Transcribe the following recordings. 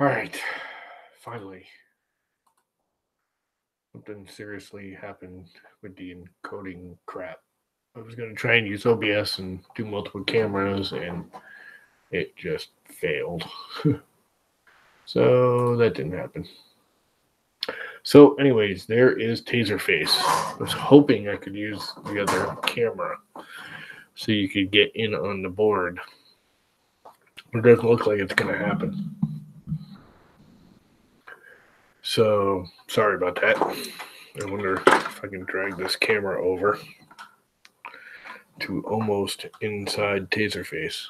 All right, finally, something seriously happened with the encoding crap. I was going to try and use OBS and do multiple cameras, and it just failed. So that didn't happen. So, anyways, there is Taserface. I was hoping I could use the other camera so you could get in on the board. It doesn't look like it's going to happen. So, sorry about that. I wonder if I can drag this camera over to almost inside Taserface.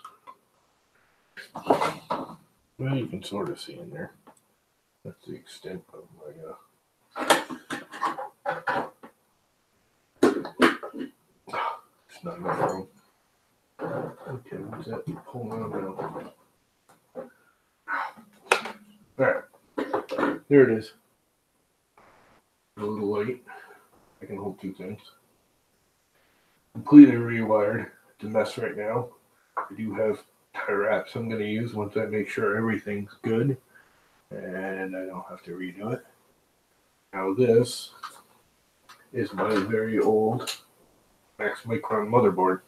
Well, you can sort of see in there. That's the extent of my. It's not enough room. Okay, what's that? Pull on down. Alright, there it is. A little light. I can hold two things. Completely rewired. It's a mess right now. I do have tie wraps I'm going to use once I make sure everything's good and I don't have to redo it. Now this is my very old Max Micron motherboard.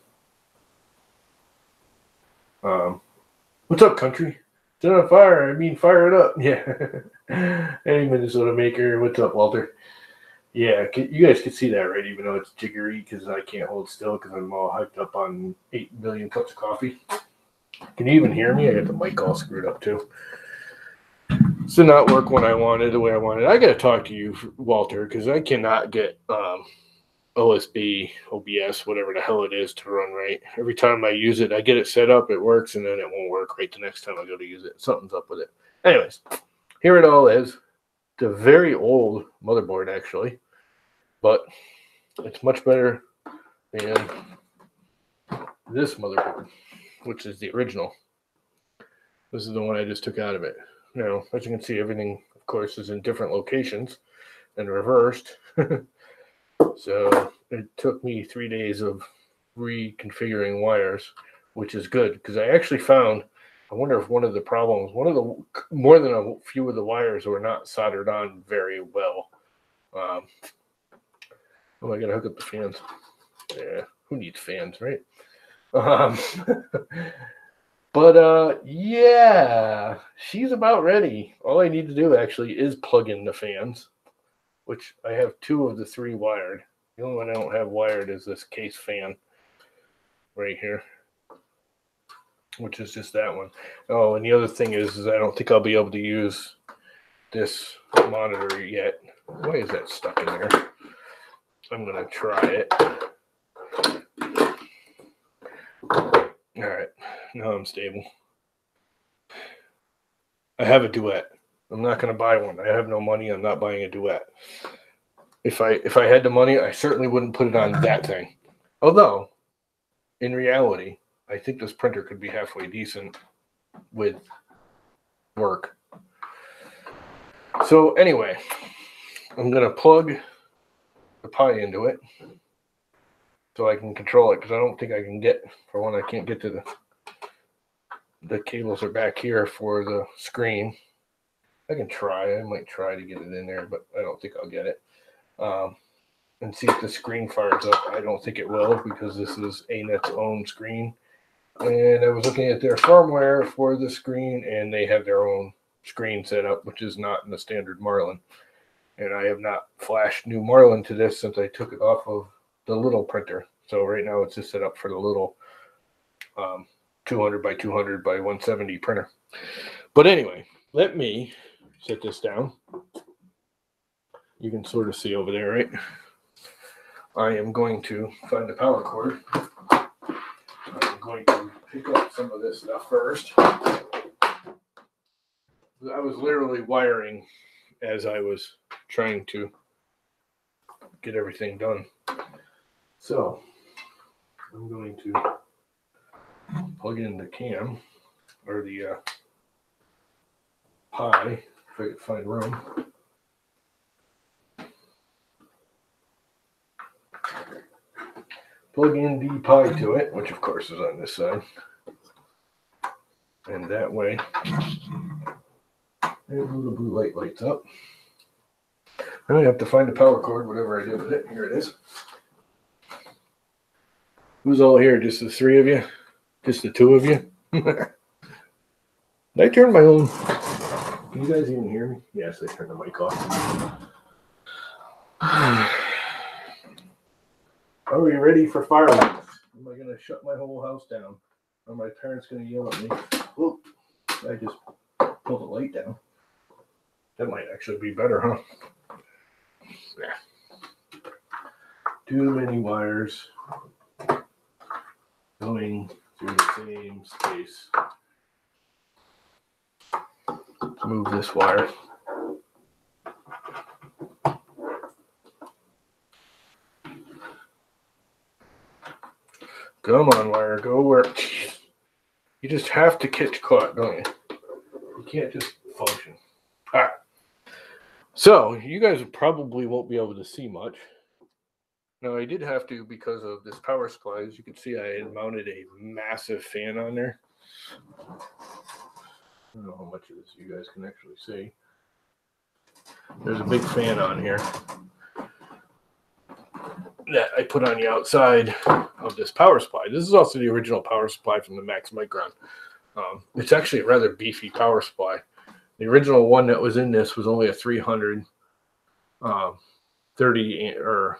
What's up, country? It's on fire. I mean, fire it up. Yeah. Any Minnesota maker. What's up, Walter? Yeah, you guys can see that, right? Even though it's jiggery because I can't hold still because I'm all hyped up on 8 billion cups of coffee. Can you even hear me? I got the mic all screwed up too. This did not work when I wanted, the way I wanted. I got to talk to you, Walter, because I cannot get OSB, OBS, whatever the hell it is, to run right. Every time I use it, I get it set up, it works, and then it won't work right the next time I go to use it. Something's up with it. Anyways, here it all is. It's a very old motherboard, actually, but it's much better than this motherboard, which is the original. This is the one I just took out of it. Now, as you can see, everything, of course, is in different locations and reversed. So it took me 3 days of reconfiguring wires, which is good because I actually found, I wonder if one of the problems, more than a few of the wires were not soldered on very well. Oh, I gotta hook up the fans. Yeah, who needs fans, right? But yeah, she's about ready. All I need to do actually is plug in the fans, which I have 2 of the 3 wired. The only one I don't have wired is this case fan right here, which is just that one. Oh, and the other thing is I don't think I'll be able to use this monitor yet. Why is that stuck in there? I'm going to try it. All right, now I'm stable. I have a Duet. I'm not going to buy one. I have no money. I'm not buying a Duet. If I had the money, I certainly wouldn't put it on that thing. Although, in reality, I think this printer could be halfway decent with work. So anyway, I'm going to plug the Pi into it so I can control it because I don't think I can get, for one, I can't get to the cables are back here for the screen. I can try. I might try to get it in there, but I don't think I'll get it. And see if the screen fires up. I don't think it will because this is ANET's own screen. And I was looking at their firmware for the screen, and they have their own screen set up, which is not in the standard Marlin. And I have not flashed new Marlin to this since I took it off of the little printer. So right now it's just set up for the little 200 by 200 by 170 printer. But anyway, let me set this down. You can sort of see over there, right? I am going to find the power cord. I'm going to pick up some of this stuff first. I was literally wiring as I was trying to get everything done. So I'm going to plug in the cam or the Pi if I can find room. Plug in the Pi to it, which of course is on this side. And that way And the blue light lights up. Now I have to find the power cord, whatever I did with it. Here it is. Who's all here? Just the three of you? Just the two of you? Did I turn my own? Can you guys even hear me? Yes, I turned the mic off. Are we ready for fireworks? Am I going to shut my whole house down? Are my parents going to yell at me? Whoop. I just pulled the light down. That might actually be better, huh? Yeah. Too many wires going through the same space. Let's move this wire. Come on, wire, go work. You just have to catch caught, don't you? You can't just function. All right. So you guys probably won't be able to see much. Now I did have to because of this power supply. As you can see, I had mounted a massive fan on there. I don't know how much of this you guys can actually see. There's a big fan on here that I put on the outside of this power supply. This is also the original power supply from the Max Micron. It's actually a rather beefy power supply. The original one that was in this was only a 300, 30 or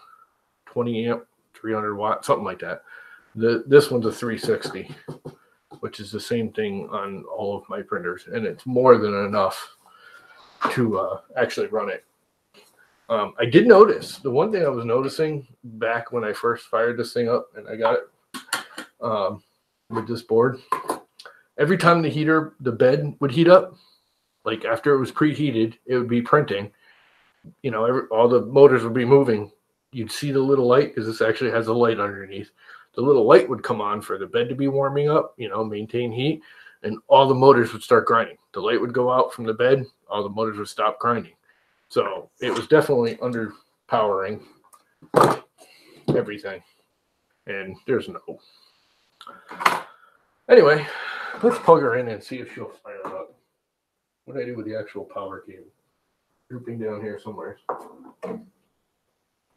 20 amp, 300 watt, something like that. This one's a 360, which is the same thing on all of my printers, and it's more than enough to actually run it. I did notice, the one thing I was noticing back when I first fired this thing up and I got it with this board, every time the bed would heat up, like after it was preheated, it would be printing. You know, all the motors would be moving. You'd see the little light, because this actually has a light underneath. The little light would come on for the bed to be warming up, you know, maintain heat, and all the motors would start grinding. The light would go out from the bed, all the motors would stop grinding. So it was definitely underpowering everything. And there's no. Anyway, let's plug her in and see if she'll fire up. What do I do with the actual power cable? Drooping down here somewhere.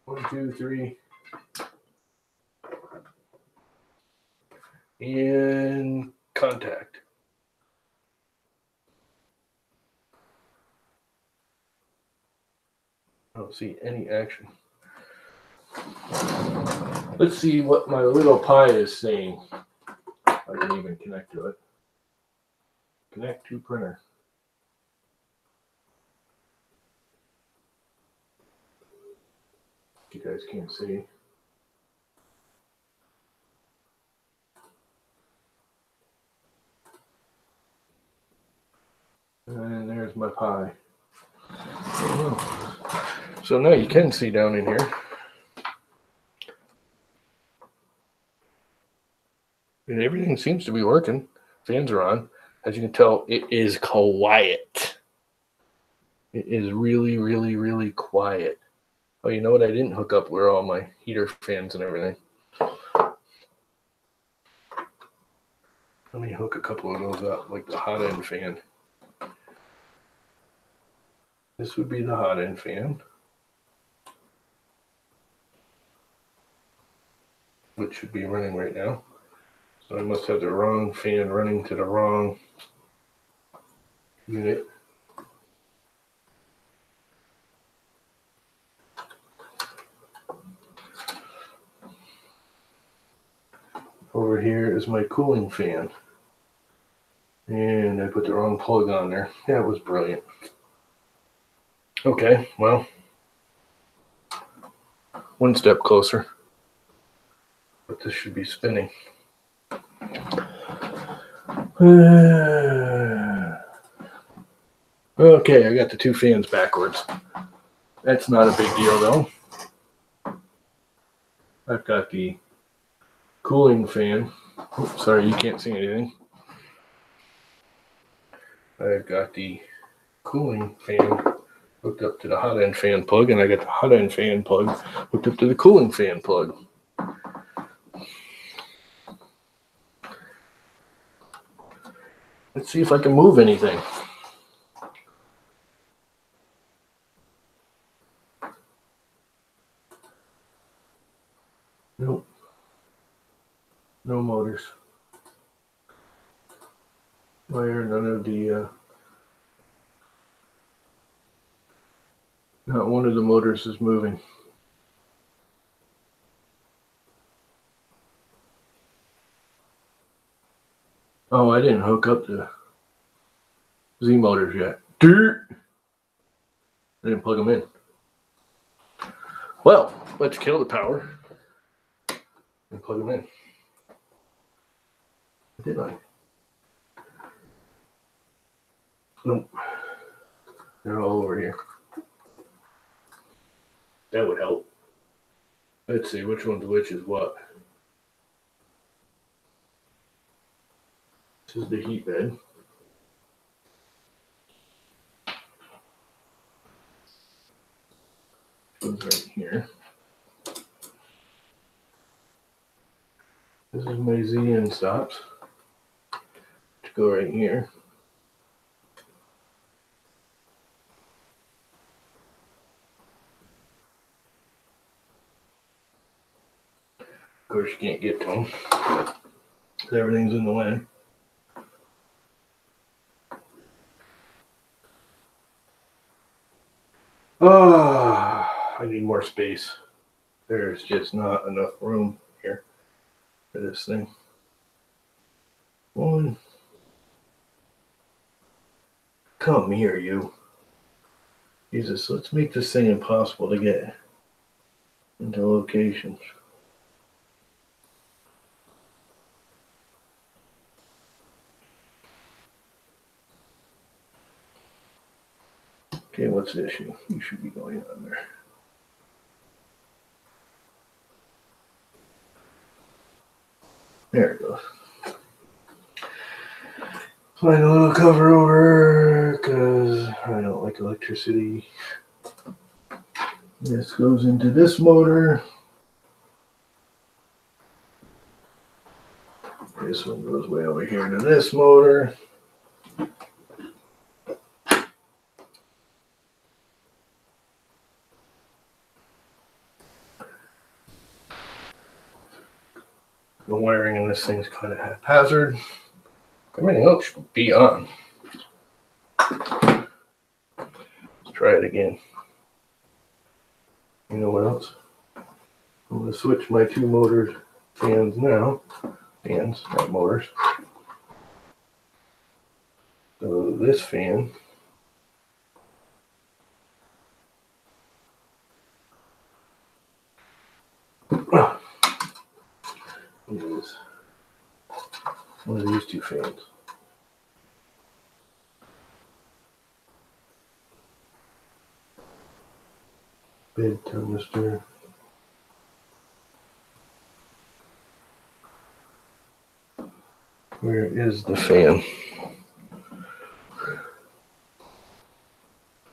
1, 2, 3. And contact. I don't see any action. Let's see what my little Pi is saying. I can even connect to it. Connect to printer. You guys can't see. And there's my Pi. So now you can see down in here. And everything seems to be working. Fans are on. As you can tell, it is quiet. It is really, really, really quiet. Oh, you know what I didn't hook up were all my heater fans and everything. Let me hook a couple of those up, like the hot end fan. This would be the hot end fan, which should be running right now. So I must have the wrong fan running to the wrong unit. Over here is my cooling fan. And I put the wrong plug on there. Yeah, it was brilliant. Okay, well, one step closer. But this should be spinning. Okay, I got the two fans backwards. That's not a big deal, though. I've got the cooling fan. Oops, sorry, you can't see anything. I've got the cooling fan hooked up to the hot end fan plug, and I got the hot end fan plug hooked up to the cooling fan plug. Let's see if I can move anything. No motors. Why are none of the not one of the motors is moving? Oh, I didn't hook up the Z motors yet. Dirt. I didn't plug them in. Well, let's kill the power and plug them in. Did I? Nope. They're all over here. That would help. Let's see which one's which is what. This is the heat bed. Goes right here. This is my ZN stops. To go right here. Of course, you can't get to them because everything's in the way. Oh, I need more space. There's just not enough room here for this thing. One. Come here, you. Jesus, let's make this thing impossible to get into locations. Okay, what's the issue? You should be going on there. There it goes. Find a little cover over because I don't like electricity. This goes into this motor. This one goes way over here to this motor. The wiring in this thing is kind of haphazard. Everything else should be on. Let's try it again. You know what else? I'm going to switch my two motors fans now. Fans, not motors. So this fan is one of these two fans. Bed thermistor. Where is the fan?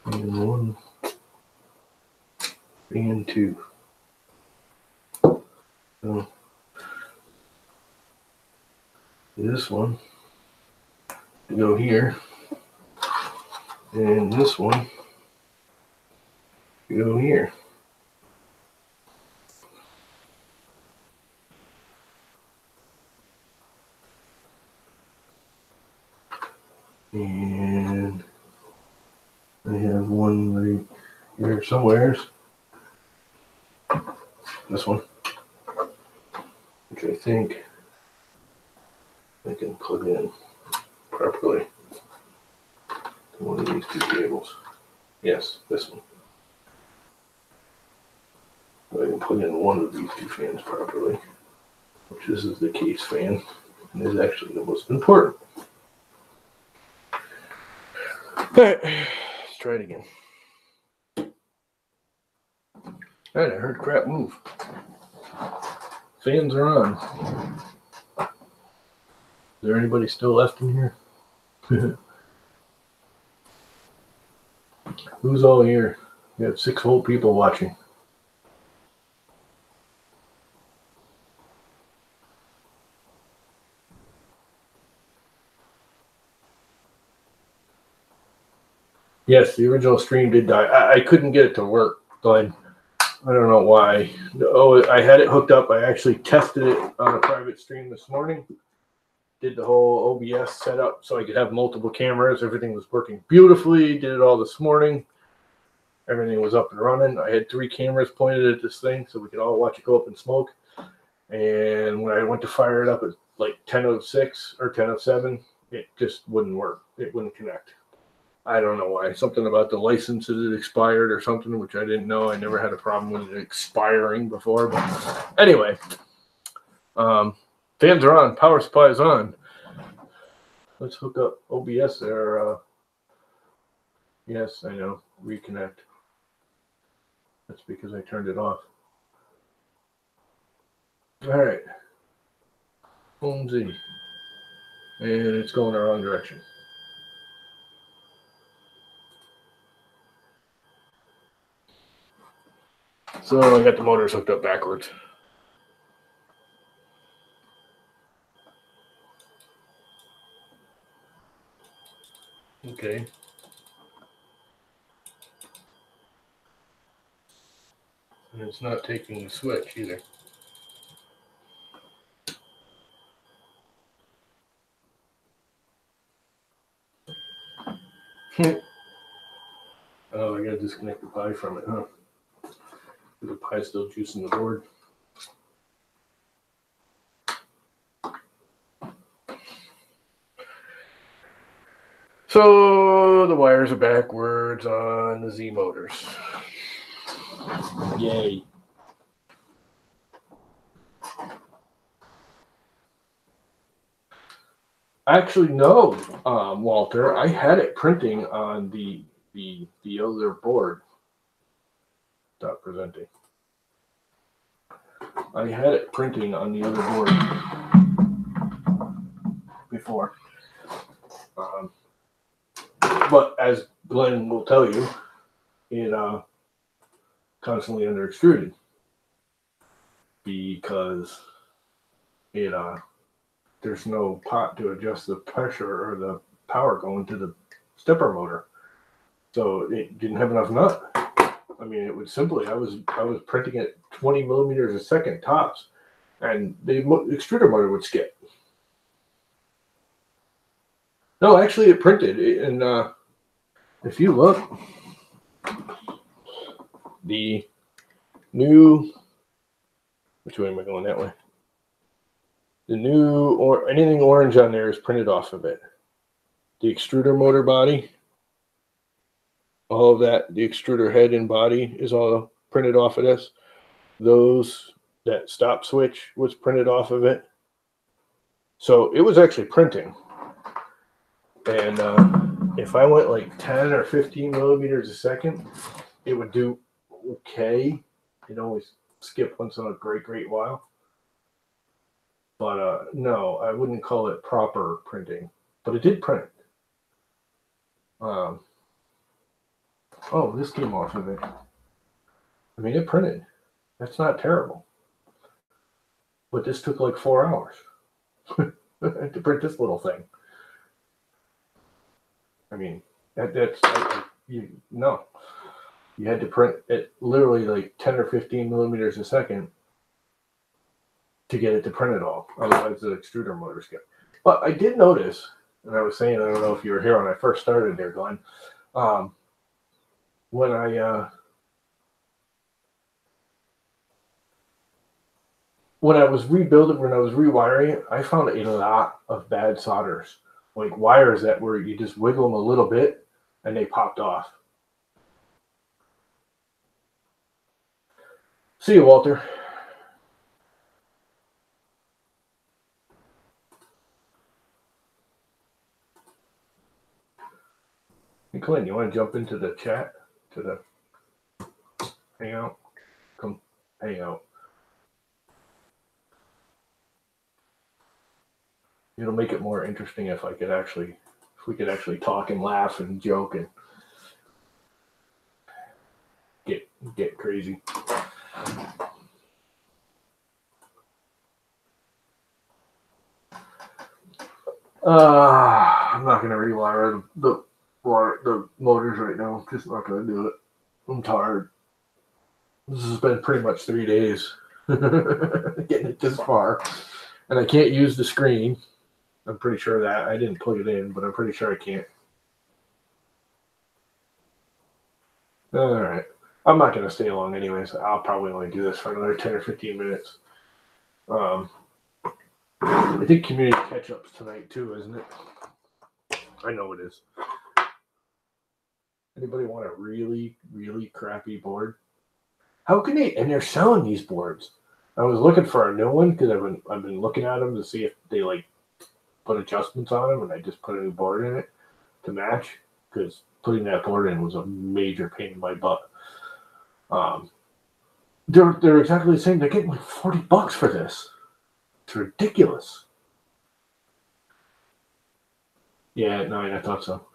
Fan one, fan two. So this one to go here, and this one to go here. And I have one right here somewhere. This one, which I think I can plug in properly to one of these two cables. Yes, this one. I can plug in one of these two fans properly, which this is the case fan, and is actually the most important. Alright, let's try it again. Alright, I heard crap move. Fans are on. Is there anybody still left in here? Who's all here? We have 6 whole people watching. Yes, the original stream did die. I couldn't get it to work, Glenn. I don't know why. Oh, I had it hooked up. I actually tested it on a private stream this morning. Did the whole OBS setup so I could have multiple cameras. Everything was working beautifully. Did it all this morning. Everything was up and running. I had 3 cameras pointed at this thing so we could all watch it go up in smoke. And when I went to fire it up at like 10:06 or 10:07, it just wouldn't work. It wouldn't connect. I don't know why. Something about the license that had expired or something, which I didn't know. I never had a problem with it expiring before. But anyway, fans are on. Power supply is on. Let's hook up OBS there. Yes, I know. Reconnect. That's because I turned it off. All right. Home Z. And it's going the wrong direction. So I got the motors hooked up backwards. Okay. And it's not taking the switch either. Oh, I gotta disconnect the Pi from it, huh? The Pi's still juicing the board. So the wires are backwards on the Z motors. Yay. Actually, no, Walter. I had it printing on the other board. Stop presenting. I had it printing on the other board before. But as Glenn will tell you, it constantly under extruded because it there's no pot to adjust the pressure or the power going to the stepper motor, so it didn't have enough nut. I mean, it would simply I was printing at 20 millimeters a second tops, and the extruder motor would skip. No, actually, it printed, and if you look, the new, which way am I going? That way. The new, or anything orange on there is printed off of it. The extruder motor body, all of that, the extruder head and body is all printed off of this. That stop switch was printed off of it. So it was actually printing. And if I went like 10 or 15 millimeters a second, it would do okay. It always skip once in a great while. But no, I wouldn't call it proper printing. But it did print. Oh, this came off of it. I mean, it printed. That's not terrible. But this took like 4 hours to print this little thing. I mean, no. You had to print it literally like 10 or 15 millimeters a second to get it to print it all. Otherwise, the extruder motor skipped. But I did notice, and I was saying, I don't know if you were here when I first started there, Glenn, when I was rebuilding, when I was rewiring it, I found a lot of bad solders, like wires that were, you just wiggle them a little bit and they popped off. See you, Walter. Hey, Clint, you want to jump into the chat, to the hangout? Come hang out. It'll make it more interesting if we could actually talk and laugh and joke and get crazy. I'm not gonna rewire the motors right now. I'm just not gonna do it. I'm tired. This has been pretty much 3 days getting it this far. And I can't use the screen. I'm pretty sure of that. I didn't plug it in, but I'm pretty sure I can't. All right. I'm not going to stay long anyways. I'll probably only do this for another 10 or 15 minutes. I think community catch-up's tonight too, isn't it? I know it is. Anybody want a really, really crappy board? How can they? And they're selling these boards. I was looking for a new one because I've been looking at them to see if they like put adjustments on them, and I just put a new board in it to match because putting that board in was a major pain in my butt. They're exactly the same. They're getting like $40 for this. It's ridiculous. Yeah, 9. I thought so.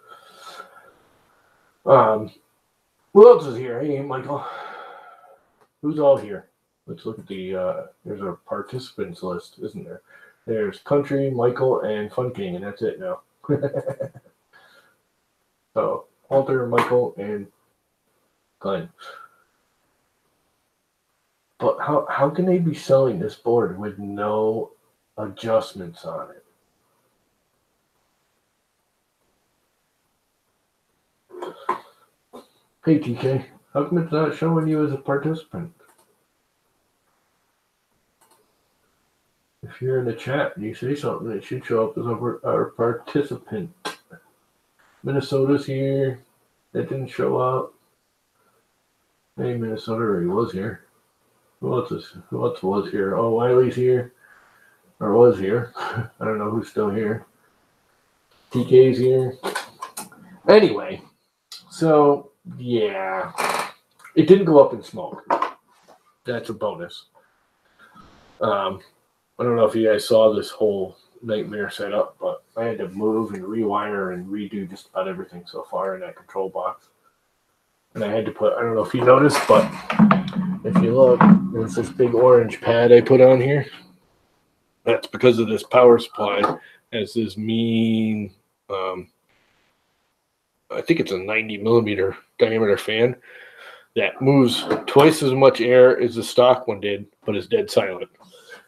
Who else is here? Hey, Michael. Who's all here? Let's look at the. There's a participants list, isn't there? There's Country, Michael, and Fun King, and that's it now. So Walter, Michael, and Glenn. But how can they be selling this board with no adjustments on it? Hey, TK, how come it's not showing you as a participant? If you're in the chat and you say something, it should show up as our participant. Minnesota's here. That didn't show up. Hey, Minnesota, he was here. Who else was here? Oh, Wiley's here. Or was here. I don't know who's still here. TK's here. Anyway, so, yeah. It didn't go up in smoke. That's a bonus. I don't know if you guys saw this whole nightmare setup, but I had to move and rewire and redo just about everything so far in that control box. And I had to put, I don't know if you noticed, but if you look, there's this big orange pad I put on here. That's because of this power supply. It has this mean, I think it's a 90 millimeter diameter fan that moves twice as much air as the stock one did, but is dead silent.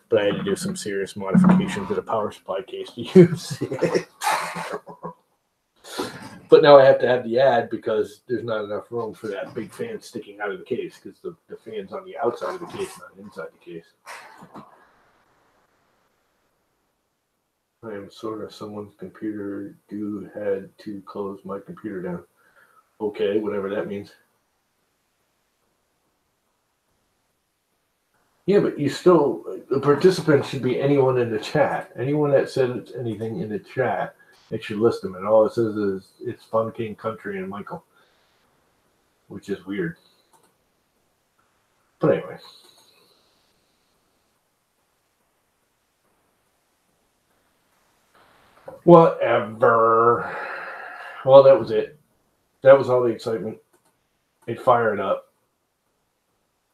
But I had to do some serious modification to the power supply case to use it. But now I have to have the ad because there's not enough room for that big fan sticking out of the case because the fan's on the outside of the case, not inside the case. I am sort of someone's computer. Dude had to close my computer down. Okay, whatever that means. Yeah, but you still, the participant should be anyone in the chat. Anyone that says anything in the chat, it should list them. And all it says is it's Fun King, Country, and Michael, which is weird. But anyway. Whatever. Well, that was it. That was all the excitement. It fired up.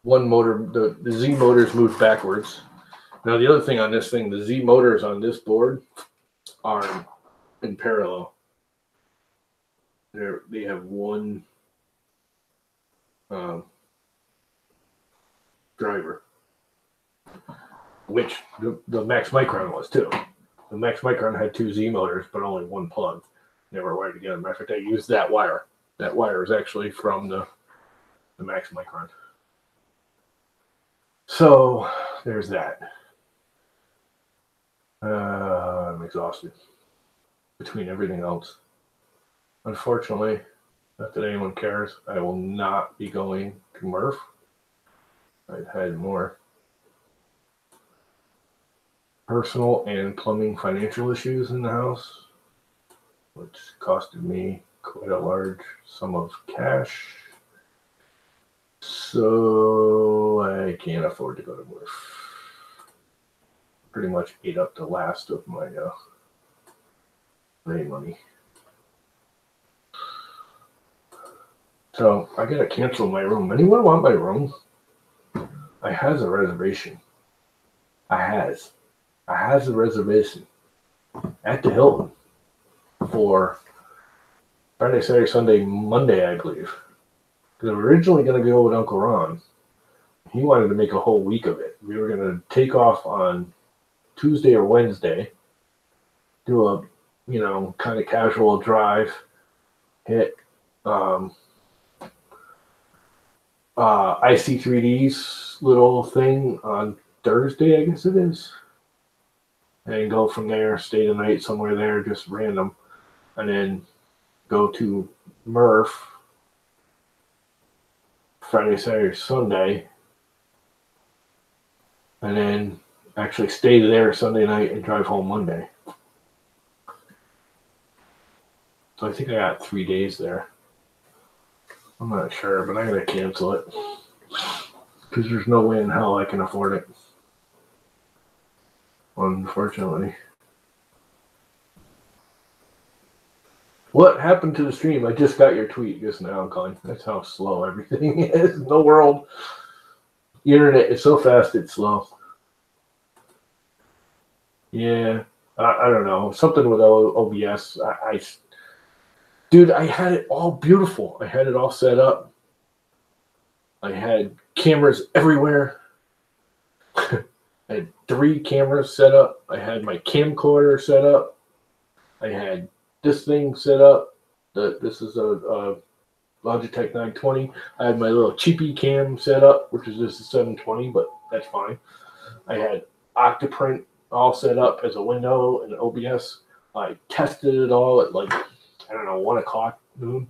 One motor, the Z motors moved backwards. Now, the other thing on this thing, the Z motors on this board are in parallel. They have one driver, which the Max Micron was too. The Max Micron had 2 Z motors, but only one plug. They were wired together. Matter of fact, I used that wire. That wire is actually from the Max Micron. So there's that. I'm exhausted between everything else. Unfortunately, not that anyone cares, I will not be going to Murph. I've had more personal and plumbing financial issues in the house, which costed me quite a large sum of cash. So I can't afford to go to Murph. Pretty much ate up the last of my money. So I gotta cancel my room. Anyone want my room? I has a reservation. I has a reservation at the Hilton for Friday, Saturday, Sunday, Monday, I believe. Because I'm originally going to go with Uncle Ron, He wanted to make a whole week of it. We were going to take off on Tuesday or Wednesday, do a, kind of casual drive, hit IC3D's little thing on Thursday, I guess it is, and go from there, stay the night somewhere there, just random, and then go to Murph Friday, Saturday, Sunday, and then actually stay there Sunday night and drive home Monday. So I think I got 3 days there. I'm not sure, but I'm going to cancel it because there's no way in hell I can afford it, unfortunately. What happened to the stream? I just got your tweet just now, Colin. That's how slow everything is in the world. The internet is so fast, it's slow. Yeah, I don't know. Something with OBS. Dude, I had it all beautiful. I had it all set up. I had cameras everywhere. I had 3 cameras set up. I had my camcorder set up. I had this thing set up. This is a Logitech 920. I had my little cheapy cam set up, which is just a 720, but that's fine. I had Octoprint all set up as a window and OBS. I tested it all at 1 o'clock noon.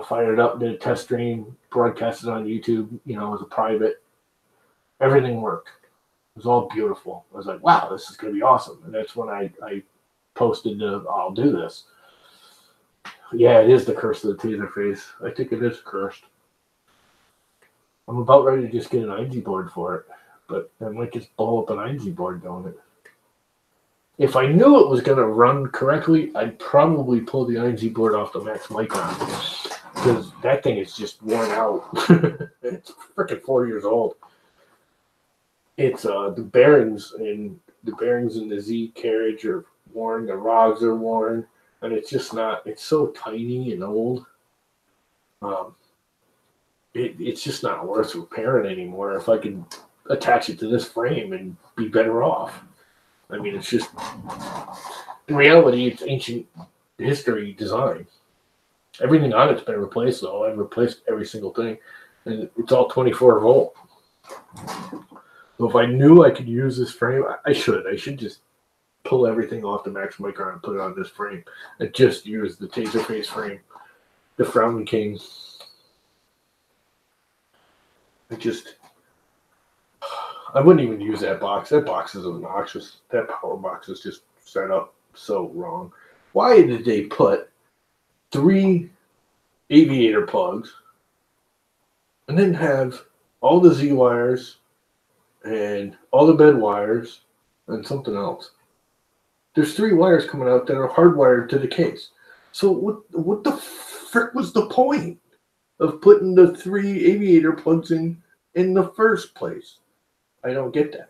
Fired it up, did a test stream, broadcasted on YouTube, as a private. Everything worked. It was all beautiful. I was like, wow, this is going to be awesome. And that's when I posted I'll do this. Yeah, it is the curse of the taser face. I think it is cursed. I'm about ready to just get an ING board for it, but I might just blow up an ING board doing it. If I knew it was going to run correctly, I'd probably pull the ING board off the Max Micron because that thing is just worn out. It's freaking 4 years old. It's the bearings in the Z carriage are worn, the rods are worn, and it's just not. It's so tiny and old. It's just not worth repairing anymore. If I could attach it to this frame and be better off. I mean, it's just, in reality, it's ancient history design. Everything on it's been replaced, though. I've replaced every single thing, and it's all 24 volt. So if I knew I could use this frame, I should. I should just pull everything off the Max Micron and put it on this frame and just use the taser face frame, the Frown King. I wouldn't even use that box. That box is obnoxious. That power box is just set up so wrong. Why did they put 3 aviator plugs and then have all the Z wires and all the bed wires and something else? There's 3 wires coming out that are hardwired to the case. So what the frick was the point of putting the 3 aviator plugs in the first place? I don't get that.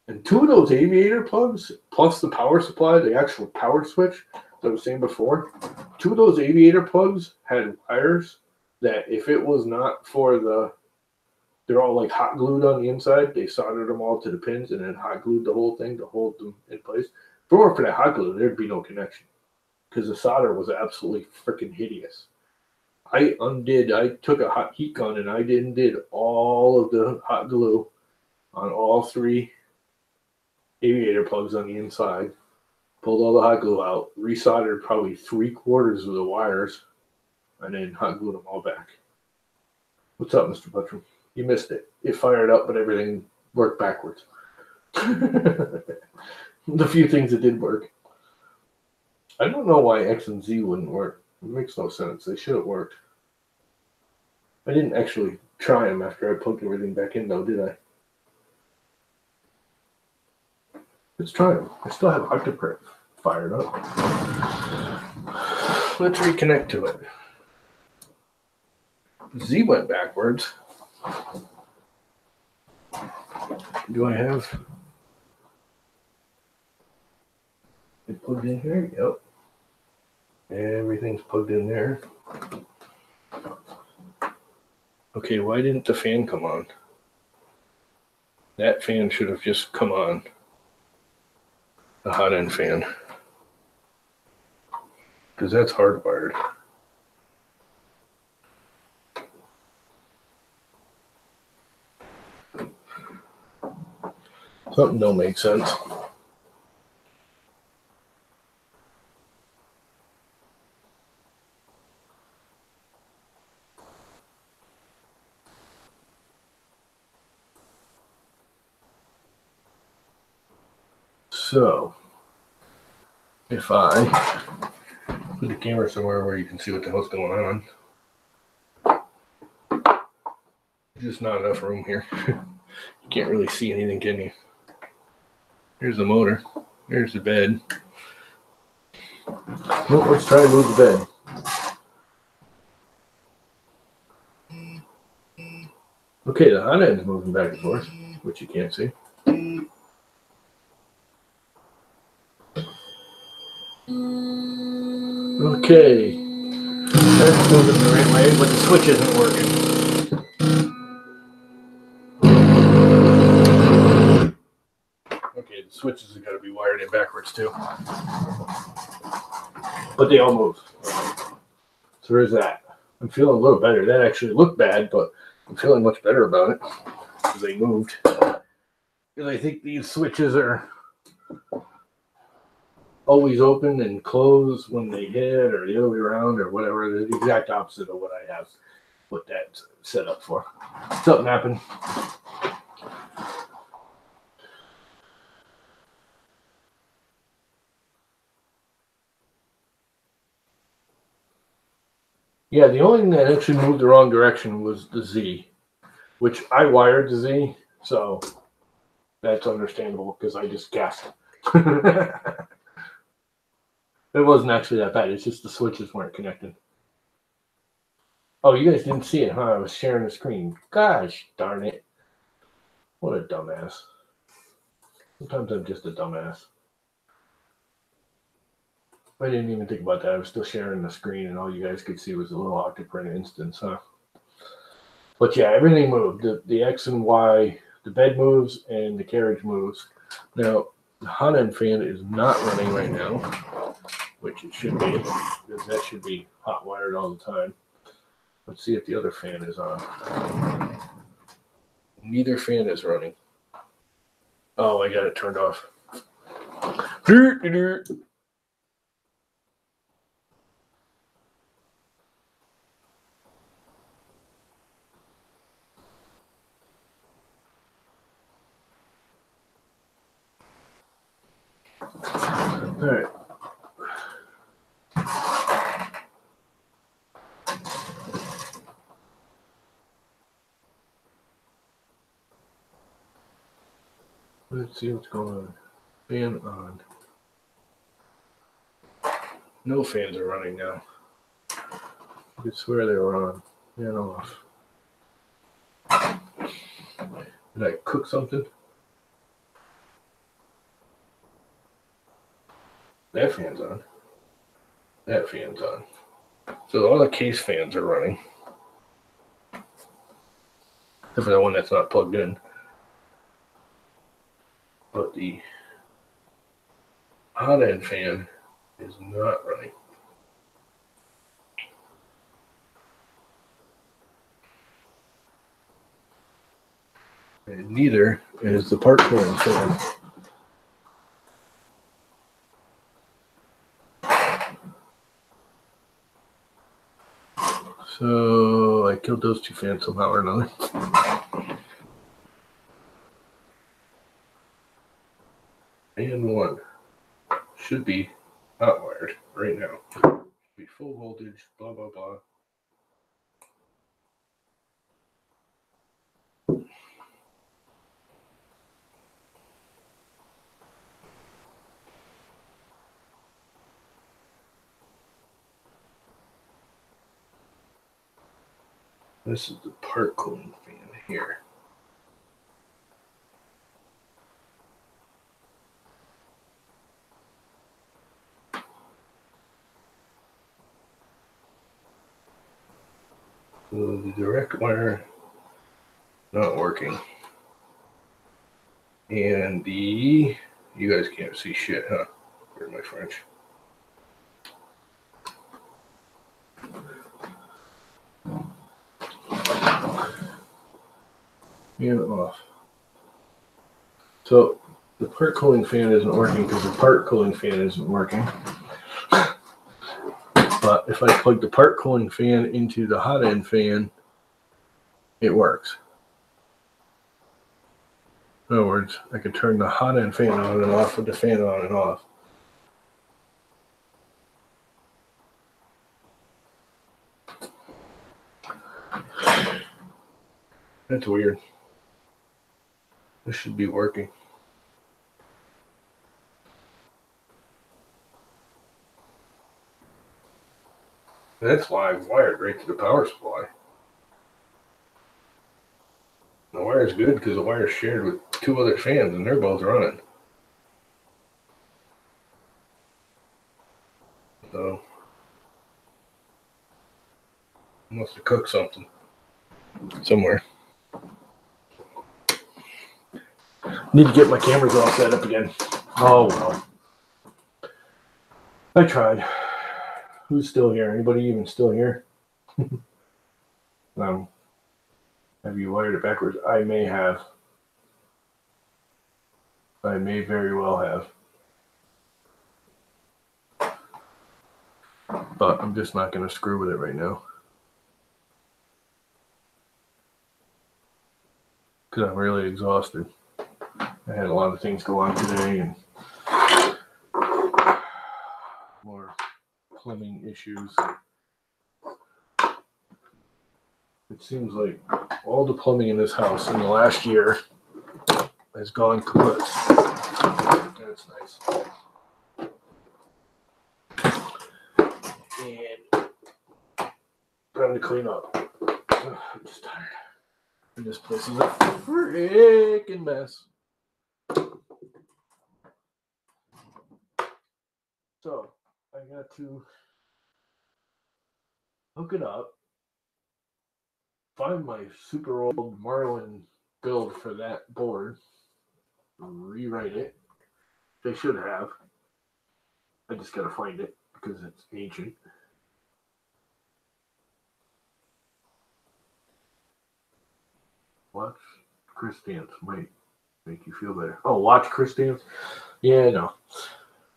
And 2 of those aviator plugs, plus the power supply, the actual power switch that I was saying before, 2 of those aviator plugs had wires that if it was not for they're all like hot glued on the inside, they soldered them all to the pins and then hot glued the whole thing to hold them in place. If it weren't for that hot glue, there'd be no connection because the solder was absolutely freaking hideous. I took a hot heat gun and I did all of the hot glue on all 3 aviator plugs on the inside, pulled all the hot glue out, resoldered probably 3/4 of the wires, and then hot glued them all back. What's up, Mr. Butcher? You missed it. It fired up, but everything worked backwards. The few things that did work. I don't know why X and Z wouldn't work. It makes no sense. They should have worked. I didn't actually try them after I plugged everything back in, though, did I? Let's try them. I still have Octoprint fired up. Let's reconnect to it. Z went backwards. Do I have it plugged in here? Yep. Everything's plugged in there. Okay, why didn't the fan come on? That fan should have just come on. The hot end fan. Because that's hardwired. Something don't make sense. So, if I put the camera somewhere where you can see what the hell's going on, there's just not enough room here. You can't really see anything, can you? Here's the motor. Here's the bed. Well, let's try and move the bed. Okay, the hot end's moving back and forth, which you can't see. Okay, that's moving the right way, but the switch isn't working. Okay, the switches have got to be wired in backwards too. But they all move. So there's that. I'm feeling a little better. That actually looked bad, but I'm feeling much better about it because they moved. Because I think these switches are always open and close when they hit, or the other way around, or whatever. They're the exact opposite of what I have put that set up for. Something happened. Yeah, the only thing that actually moved the wrong direction was the Z, which I wired the Z, so that's understandable because I just guessed. It wasn't actually that bad. It's just the switches weren't connected. Oh, you guys didn't see it, huh? I was sharing the screen. Gosh darn it. What a dumbass. Sometimes I'm just a dumbass. I didn't even think about that. I was still sharing the screen, and all you guys could see was a little octoprint instance, huh? But yeah, everything moved. The X and Y, the bed moves, and the carriage moves. Now, the hot end fan is not running right now, which it should be, because that should be hot wired all the time. Let's see if the other fan is on. Neither fan is running. Oh, I got it turned off. All right. Let's see what's going on. Fan on. No fans are running now. I could swear they were on. Fan off. Did I cook something? That fan's on. That fan's on. So all the case fans are running. Except for the one that's not plugged in. But the hot end fan is not running. And neither is the part cooling fan. So I killed those two fans somehow or another. And one should be hot wired right now. Be full voltage, blah, blah, blah. This is the part cooling fan here. So the direct wire not working. And you guys can't see shit, huh? Where's my French? And off. So the part cooling fan isn't working because the part cooling fan isn't working. But if I plug the part cooling fan into the hot end fan, it works. In other words, I can turn the hot end fan on and off with the fan on and off. That's weird. This should be working. That's why I've wired right to the power supply. The wire is good because the wire is shared with two other fans and they're both running. So I must have cooked something somewhere. Need to get my cameras all set up again. Oh well. I tried. Who's still here? Anybody even still here? Have you wired it backwards? I may have. I may very well have. But I'm just not going to screw with it right now. Because I'm really exhausted. I had a lot of things go on today and more plumbing issues. It seems like all the plumbing in this house in the last year has gone kaput. That's nice. And time to clean up. I'm just tired. And this place is a freaking mess. So I got to hook it up, find my super old Marlin build for that board, rewrite it. They should have. I just got to find it because it's ancient. Watch Chris dance might make you feel better. Oh, watch Chris dance? Yeah, no.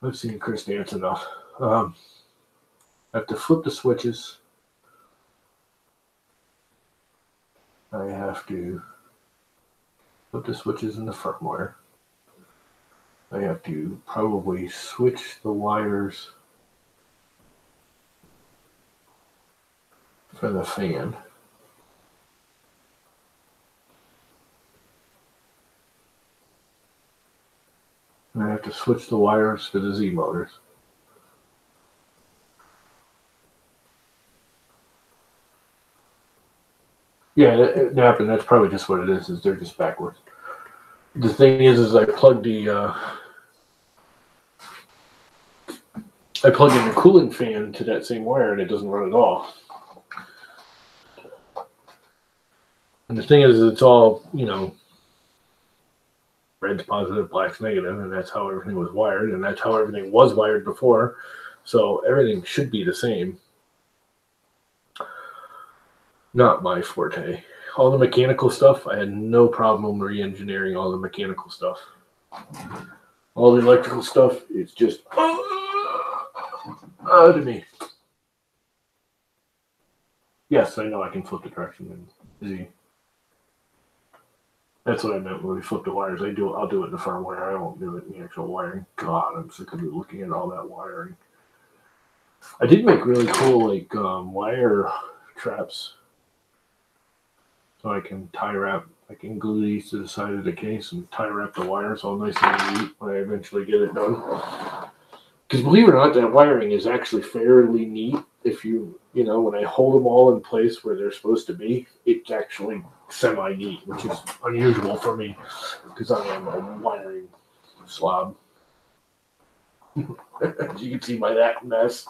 I've seen Chris dance enough. I have to flip the switches. I have to put the switches in the firmware. I have to probably switch the wires for the fan. And I have to switch the wires for the Z motors. Yeah, it happened. That's probably just what it is they're just backwards. The thing is I plugged in the cooling fan to that same wire and it doesn't run at all. And the thing is it's all, red's positive, black's negative, and that's how everything was wired, and that's how everything was wired before. So everything should be the same. Not my forte. All the mechanical stuff, I had no problem re-engineering all the mechanical stuff. All the electrical stuff, it's just to me. Yes, I know I can flip the direction in Z. That's what I meant when we flip the wires. I'll do it in the firmware. I won't do it in the actual wiring. God, I'm sick of looking at all that wiring. I did make really cool wire traps. So I can I can glue these to the side of the case and tie wrap the wires all nice and neat when I eventually get it done. Because believe it or not, that wiring is actually fairly neat. If when I hold them all in place where they're supposed to be, it's actually semi-neat, which is unusual for me because I am a wiring slob. As you can see by that mess.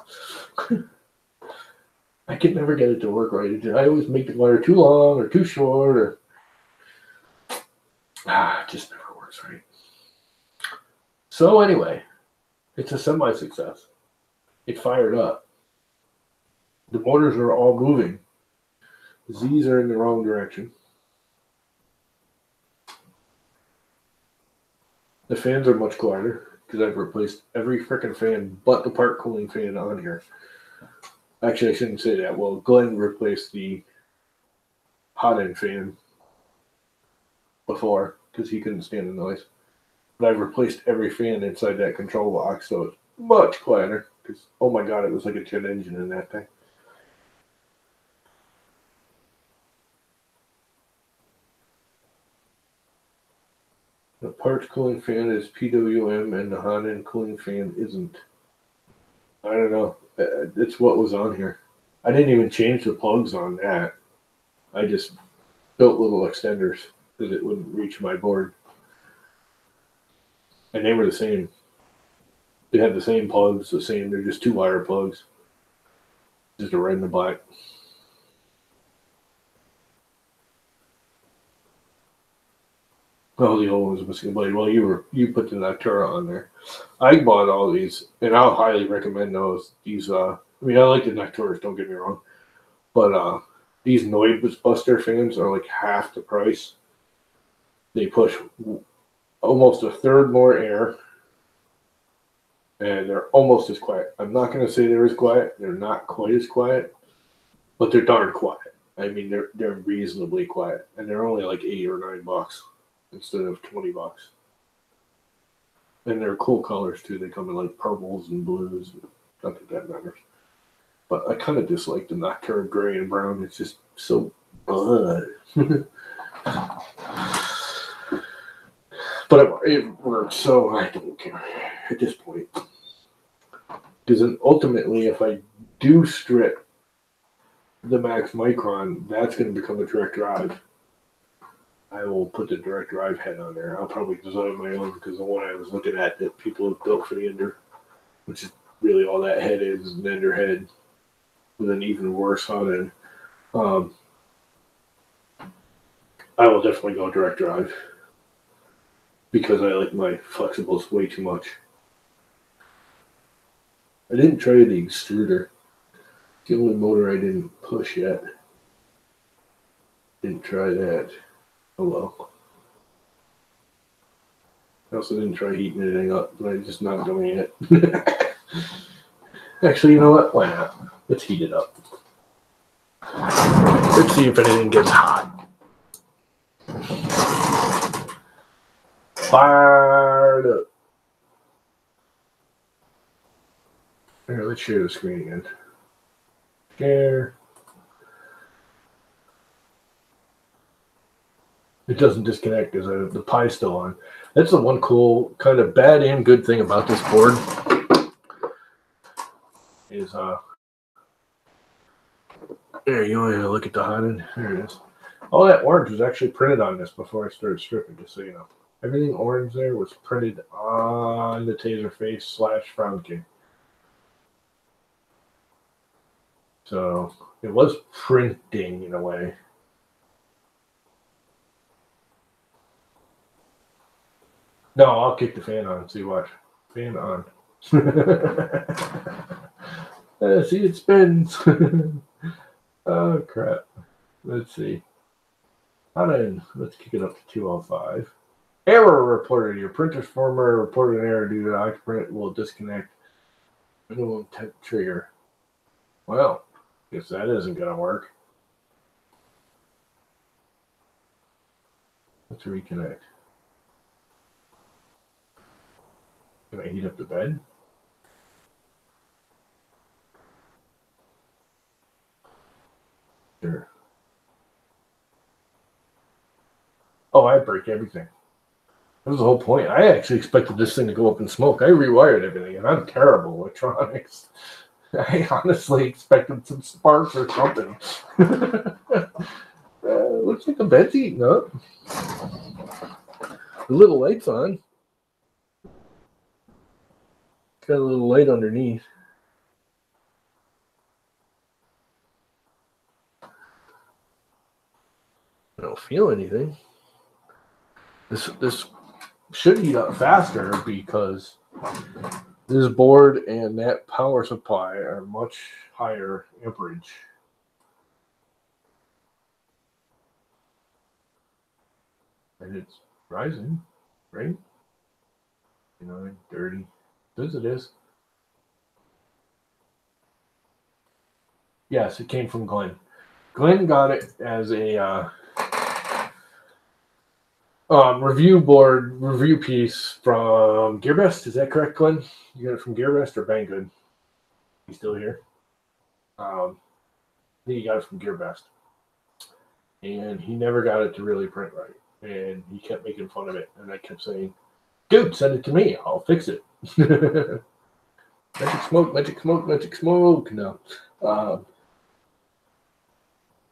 I can never get it to work right. I always make the wire too long or too short, or it just never works right. So anyway, it's a semi-success. It fired up. The motors are all moving. The Z's are in the wrong direction. The fans are much quieter because I've replaced every frickin' fan but the part cooling fan on here. Actually, I shouldn't say that. Well, Glenn replaced the hot end fan before because he couldn't stand the noise. But I've replaced every fan inside that control box, so it's much quieter. Because, oh my god, it was like a jet engine in that thing. The parts cooling fan is PWM and the hot end cooling fan isn't. I don't know. It's what was on here. I didn't even change the plugs on that. I just built little extenders because it wouldn't reach my board. And they were the same. They had the same plugs, they're just 2-wire plugs. Just a red and a black. Oh, the old one's missing a blade. Well, you put the Noctura on there. I bought all these, and I'll highly recommend those. These, I mean, I like the Nocturas, don't get me wrong, but these Noise Buster fans are like half the price. They push almost a third more air, and they're almost as quiet. I'm not going to say they're as quiet. They're not quite as quiet, but they're darn quiet. I mean, they're reasonably quiet, and they're only like $8 or $9 instead of $20. And they're cool colors too. They come in like purples and blues. Not that that matters. But I kind of dislike the Noctura gray and brown. It's just so but it works, so I don't care at this point. Because ultimately, if I do strip the Max Micron, that's going to become a direct drive. I will put the direct drive head on there. I'll probably design my own because the one I was looking at that people have built for the Ender, which is really all that head is an Ender head with an even worse hot end. I will definitely go direct drive because I like my flexibles way too much. I didn't try the extruder. The only motor I didn't push yet. Didn't try that. Oh well. I also didn't try heating anything up, but I'm just not doing it. Actually, you know what? Why not? Let's heat it up. Let's see if anything gets hot. Fired up. Here, let's share the screen again. Share. It doesn't disconnect because the Pi's still on. That's the one cool, kind of bad and good thing about this board. Is there you want to look at the hot end? There it is. All that orange was actually printed on this before I started stripping, just so you know. Everything orange there was printed on the Taserface / Frown King. So it was printing in a way. No, I'll kick the fan on. See, watch. Fan on. See, it spins. Oh, crap. Let's see. Let's kick it up to 205. Error reported. Your printer's firmware reported an error due to Octoprint will disconnect minimum temp trigger. Well, guess that isn't going to work. Let's reconnect. Can I heat up the bed? Sure. Oh, I break everything. That was the whole point. I actually expected this thing to go up in smoke. I rewired everything, and I'm terrible at electronics. I honestly expected some sparks or something. Looks like the bed's heating up. The little light's on. Got a little light underneath. don't feel anything. This should heat up faster because this board and that power supply are much higher amperage. And it's rising, right? You know, dirty. As it is. Yes, it came from Glenn. Glenn got it as a review piece from GearBest. Is that correct, Glenn? You got it from GearBest or Banggood? He's still here. I think he got it from GearBest. And he never got it to really print right. And he kept making fun of it. And I kept saying, dude, send it to me. I'll fix it. Magic smoke, magic smoke, magic smoke. No.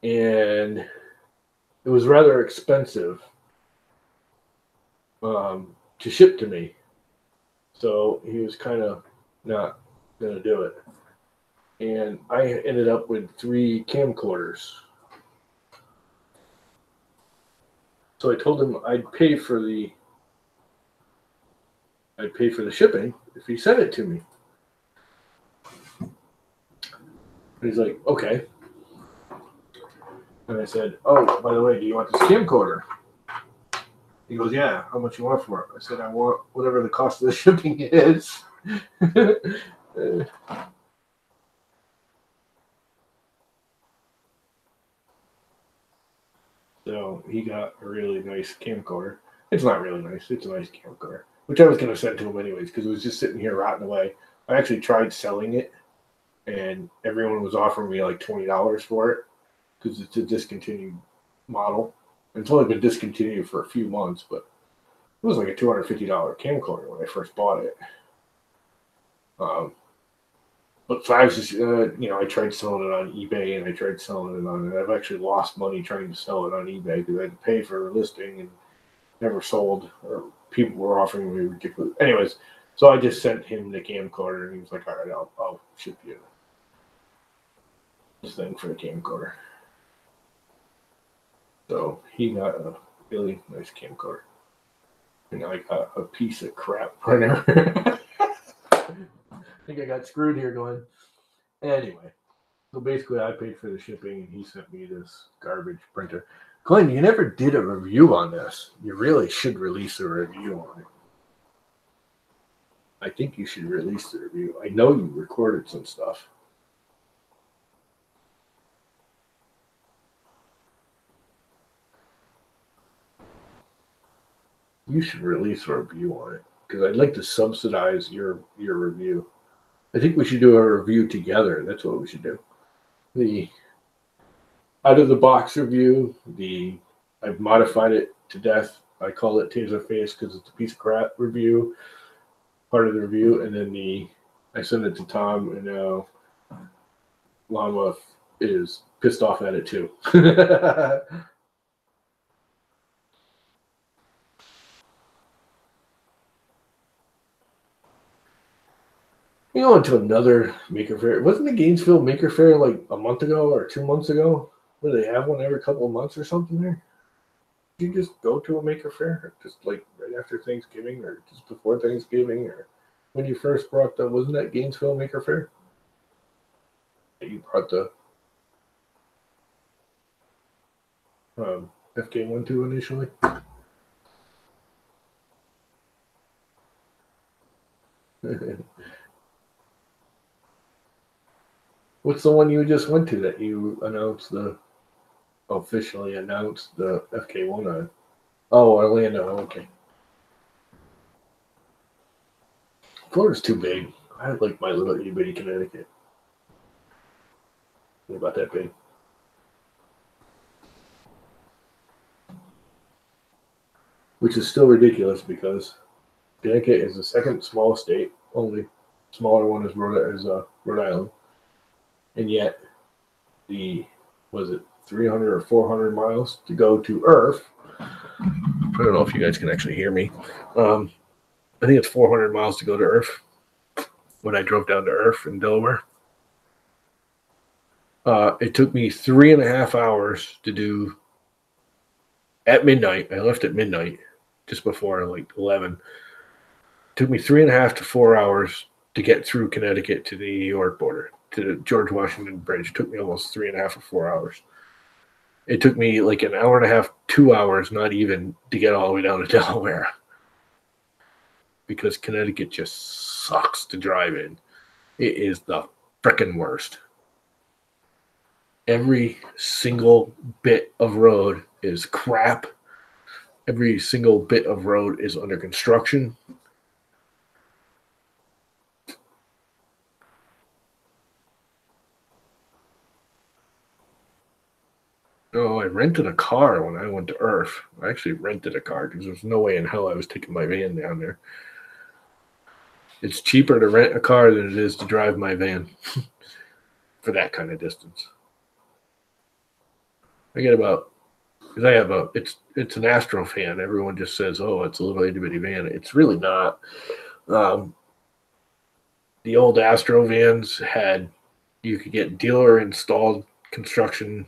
And it was rather expensive to ship to me. So he was kind of not going to do it. And I ended up with 3 camcorders. So I told him I'd pay for the shipping if he sent it to me. And he's like, okay. And I said, oh, by the way, do you want this camcorder? He goes, yeah, how much you want for it? I said, I want whatever the cost of the shipping is. So he got a really nice camcorder. It's not really nice. It's a nice camcorder, which I was going to send to him anyways because it was just sitting here rotting away. I actually tried selling it, and everyone was offering me like $20 for it because it's a discontinued model. It's only been discontinued for a few months, but it was like a $250 camcorder when I first bought it. But so I was just, I tried selling it on eBay and I tried selling it on, and I've actually lost money trying to sell it on eBay because I had to pay for a listing and never sold, or people were offering me ridiculous. Anyways, so I just sent him the camcorder and he was like, all right, I'll ship you this thing for the camcorder. So he got a really nice camcorder. And I got a piece of crap printer. I think I got screwed here going. Anyway, so basically I paid for the shipping and he sent me this garbage printer. Glenn, you never did a review on this. You really should release a review on it. I think you should release the review. I know you recorded some stuff. You should release a review on it because I'd like to subsidize your review. I think we should do a review together. That's what we should do. The out of the box review, I've modified it to death. I call it Taserface because it's a piece of crap review, part of the review, and then I send it to Tom, and now Lama is pissed off at it too. You went to another Maker Faire. Wasn't the Gainesville Maker Faire like a month ago or 2 months ago? Where they have one every couple of months or something there? Did you just go to a Maker Faire? Just like right after Thanksgiving or just before Thanksgiving? Or when you first brought wasn't that Gainesville Maker Faire? You brought the FK1 to initially? What's the one you just went to that you officially announced the FK1 on? Oh, Orlando. Okay. Florida's too big. I like my little itty bitty Connecticut. What about that big? Which is still ridiculous because Connecticut is the second smallest state. Only smaller one is Rhode Island. And yet, 300 or 400 miles to go to Earth. I don't know if you guys can actually hear me. I think it's 400 miles to go to Earth when I drove down to Earth in Delaware. It took me 3.5 hours to do at midnight. I left at midnight, just before like 11. Took me 3.5 to 4 hours to get through Connecticut to the New York border, to the George Washington Bridge. Took me almost 3.5 or 4 hours. It took me like an hour and a half, 2 hours, not even, to get all the way down to Delaware. Because Connecticut just sucks to drive in. It is the frickin' worst. Every single bit of road is crap. Every single bit of road is under construction. Oh, I rented a car when I went to IRF. I actually rented a car because there's no way in hell I was taking my van down there. It's cheaper to rent a car than it is to drive my van for that kind of distance. I get about, because I have it's an Astro fan. Everyone just says, oh, it's a little itty bitty van. It's really not. The old Astro vans you could get dealer installed construction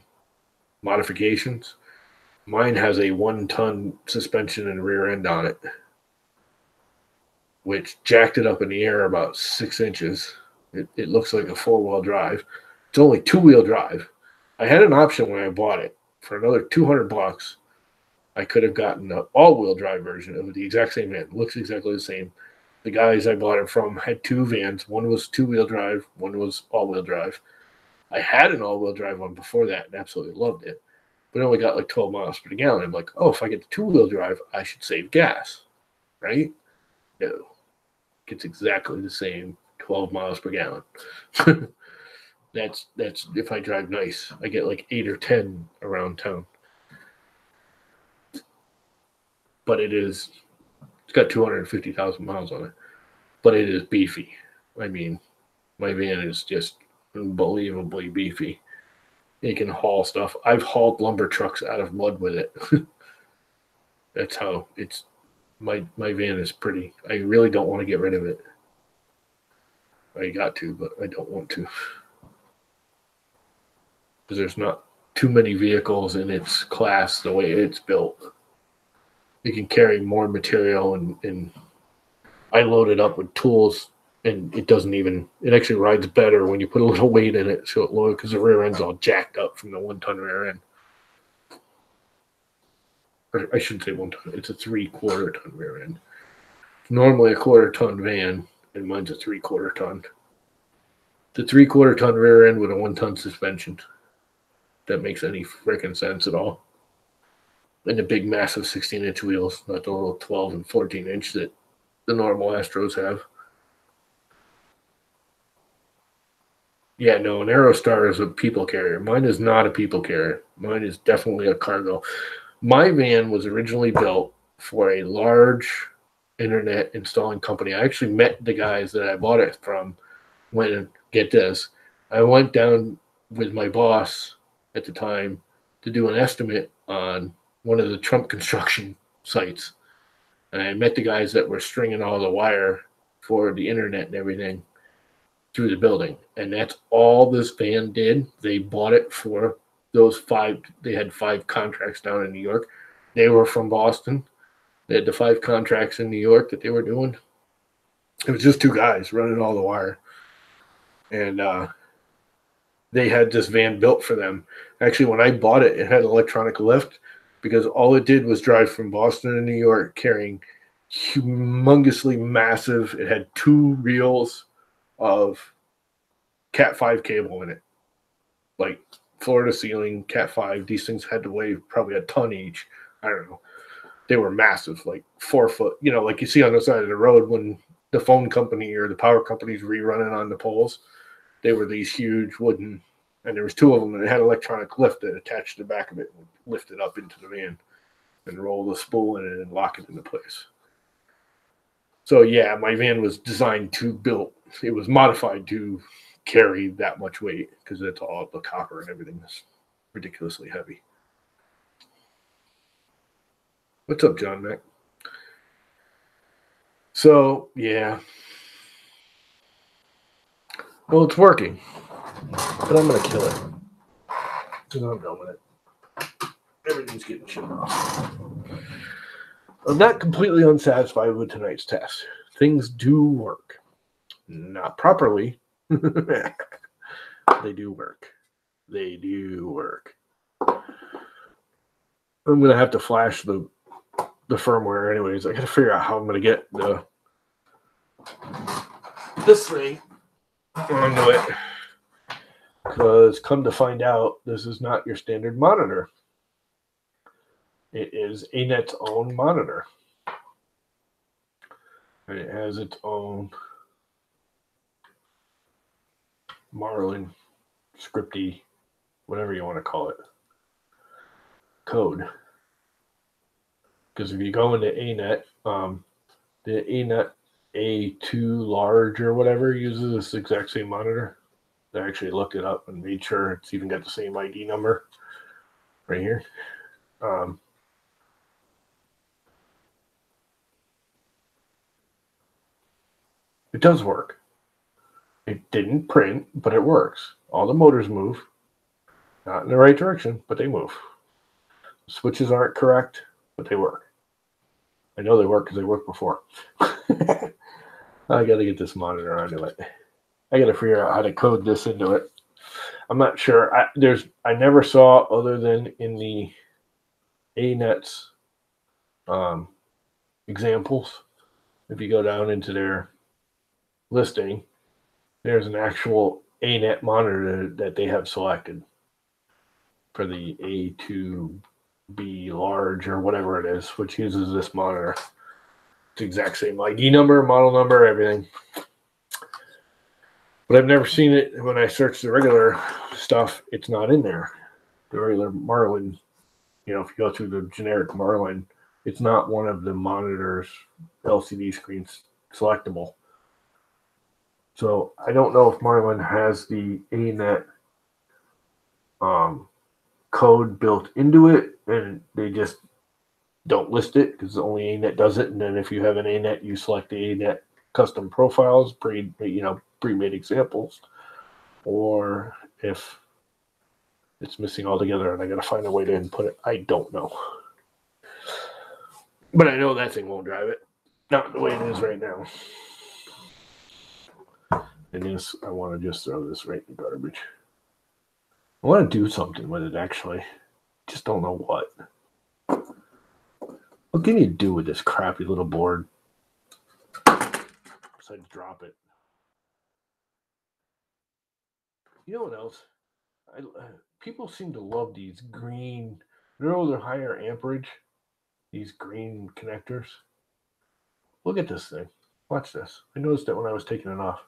modifications. Mine has a 1-ton suspension and rear end on it, which jacked it up in the air about 6 inches. It looks like a 4-wheel drive. It's only 2-wheel drive. I had an option when I bought it. For another $200, I could have gotten an all-wheel drive version of the exact same van. It looks exactly the same. The guys I bought it from had 2 vans. One was 2-wheel drive. One was all-wheel drive. I had an all-wheel drive one before that and absolutely loved it. But it only got like 12 miles per gallon. I'm like, oh, if I get the 2-wheel drive, I should save gas, right? No. It's exactly the same 12 miles per gallon. That's if I drive nice. I get like 8 or 10 around town. But it's got 250,000 miles on it. But it is beefy. I mean, my van is just unbelievably beefy. It can haul stuff. I've hauled lumber trucks out of mud with it. That's how it's. My van is pretty. I really don't want to get rid of it. I got to, but I don't want to. Because there's not too many vehicles in its class the way it's built. It can carry more material, and I load it up with tools, and it actually rides better when you put a little weight in it, so it loads, because the rear end's all jacked up from the 1-ton rear end. Or I shouldn't say 1 ton, it's a 3/4 ton rear end. Normally a 1/4 ton van, and mine's a 3/4 ton. The 3/4 ton rear end with a 1-ton suspension. That makes any freaking sense at all. And the big, massive 16-inch wheels, not the little 12 and 14-inch that the normal Astros have. Yeah, no, an Aerostar is a people carrier. Mine is not a people carrier. Mine is definitely a cargo. My van was originally built for a large internet installing company. I actually met the guys that I bought it from when, get this, I went down with my boss at the time to do an estimate on one of the Trump construction sites. And I met the guys that were stringing all the wire for the internet and everything through the building. And that's all this van did. They bought it for those 5. They had 5 contracts down in New York. They were from Boston. They had the 5 contracts in New York that they were doing. It was just 2 guys running all the wire. And they had this van built for them. Actually, when I bought it, it had electronic lift, because all it did was drive from Boston to New York carrying humongously massive. It had 2 reels of Cat 5 cable in it, like floor to ceiling Cat 5. These things had to weigh probably a ton each. I don't know. They were massive, like 4 foot, like you see on the side of the road when the phone company or the power company's rerunning on the poles. They were these huge wooden, and there was 2 of them, and it had electronic lift that attached to the back of it and lift it up into the van and roll the spool in it and lock it into place. So yeah, my van was designed it was modified to carry that much weight, because it's all the copper and everything is ridiculously heavy. What's up, John Mac? So yeah. Well, it's working, but I'm going to kill it. Because I'm done with it. Everything's getting shut off. I'm not completely unsatisfied with tonight's test. Things do work. Not properly. They do work. They do work. I'm going to have to flash the firmware anyways. I got to figure out how I'm going to get this thing onto it. Because come to find out, this is not your standard monitor. It is ANET's own monitor. And it has its own Marlin, scripty, whatever you want to call it, code. Because if you go into ANET, the ANET A2 large or whatever uses this exact same monitor. I actually looked it up and made sure it's even got the same ID number right here. It does work. It didn't print, but it works. All the motors move. Not in the right direction, but they move. The switches aren't correct, but they work. I know they work because they worked before. I got to get this monitor onto it. I got to figure out how to code this into it. I'm not sure. I never saw, other than in the ANET's examples, if you go down into their listing, there's an actual ANET monitor that they have selected for the A2B large or whatever it is, which uses this monitor. It's the exact same ID number, model number, everything. But I've never seen it when I search the regular stuff. It's not in there. The regular Marlin, if you go through the generic Marlin, it's not one of the monitors, LCD screens selectable. So I don't know if Marlin has the ANET code built into it, and they just don't list it because only ANET does it. And then if you have an ANET, you select the ANET custom profiles, pre-made examples, or if it's missing altogether and I got to find a way to input it. I don't know. But I know that thing won't drive it. Not the way it is right now. And this, I want to just throw this right in the garbage. I want to do something with it, actually. Just don't know what. What can you do with this crappy little board? Besides drop it. You know what else? People seem to love these green, they're higher amperage, these green connectors. Look at this thing. Watch this. I noticed that when I was taking it off.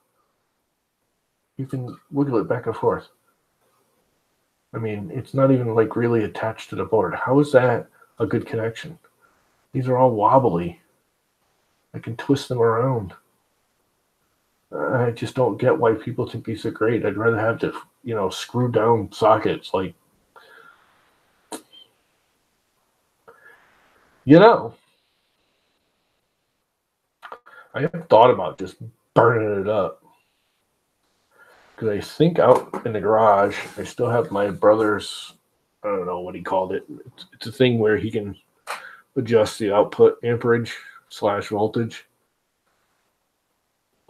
You can wiggle it back and forth. I mean, it's not even like really attached to the board. How is that a good connection? These are all wobbly. I can twist them around. I just don't get why people think these are great. I'd rather have the, screw down sockets. Like, I have thought about just burning it up. Because I think out in the garage, I still have my brother's, I don't know what he called it. It's a thing where he can adjust the output amperage / voltage.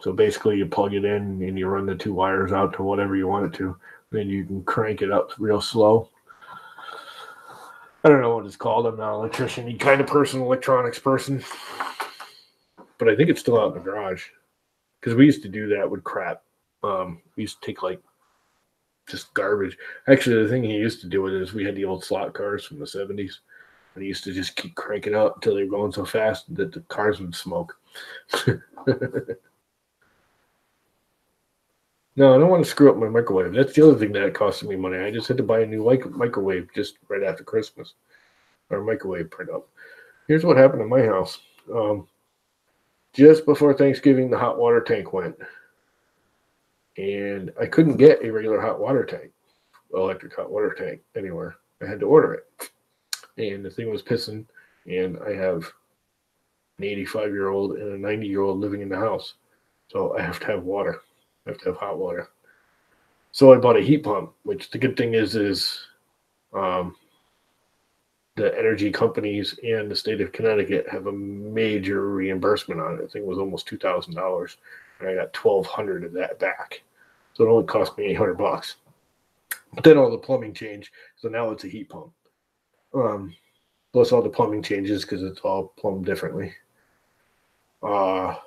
So basically you plug it in and you run the two wires out to whatever you want it to. Then you can crank it up real slow. I don't know what it's called. I'm not an electrician kind of person, electronics person. But I think it's still out in the garage. Because we used to do that with crap. We used to take just garbage. Actually, the thing he used to do with it is we had the old slot cars from the 70s. And he used to just keep cranking up until they were going so fast that the cars would smoke. No, I don't want to screw up my microwave. That's the other thing that costed me money. I just had to buy a new microwave just right after Christmas. Our microwave printout. Here's what happened in my house. Just before Thanksgiving, the hot water tank went. And I couldn't get a regular hot water tank, electric hot water tank anywhere. I had to order it. And the thing was pissing. And I have an 85-year-old and a 90-year-old living in the house. So I have to have water. I have to have hot water. So I bought a heat pump, which the good thing is the energy companies and the state of Connecticut have a major reimbursement on it. I think it was almost $2,000, and I got $1,200 of that back. So it only cost me $800. But then all the plumbing changed, so now it's a heat pump. Plus all the plumbing changes because it's all plumbed differently. A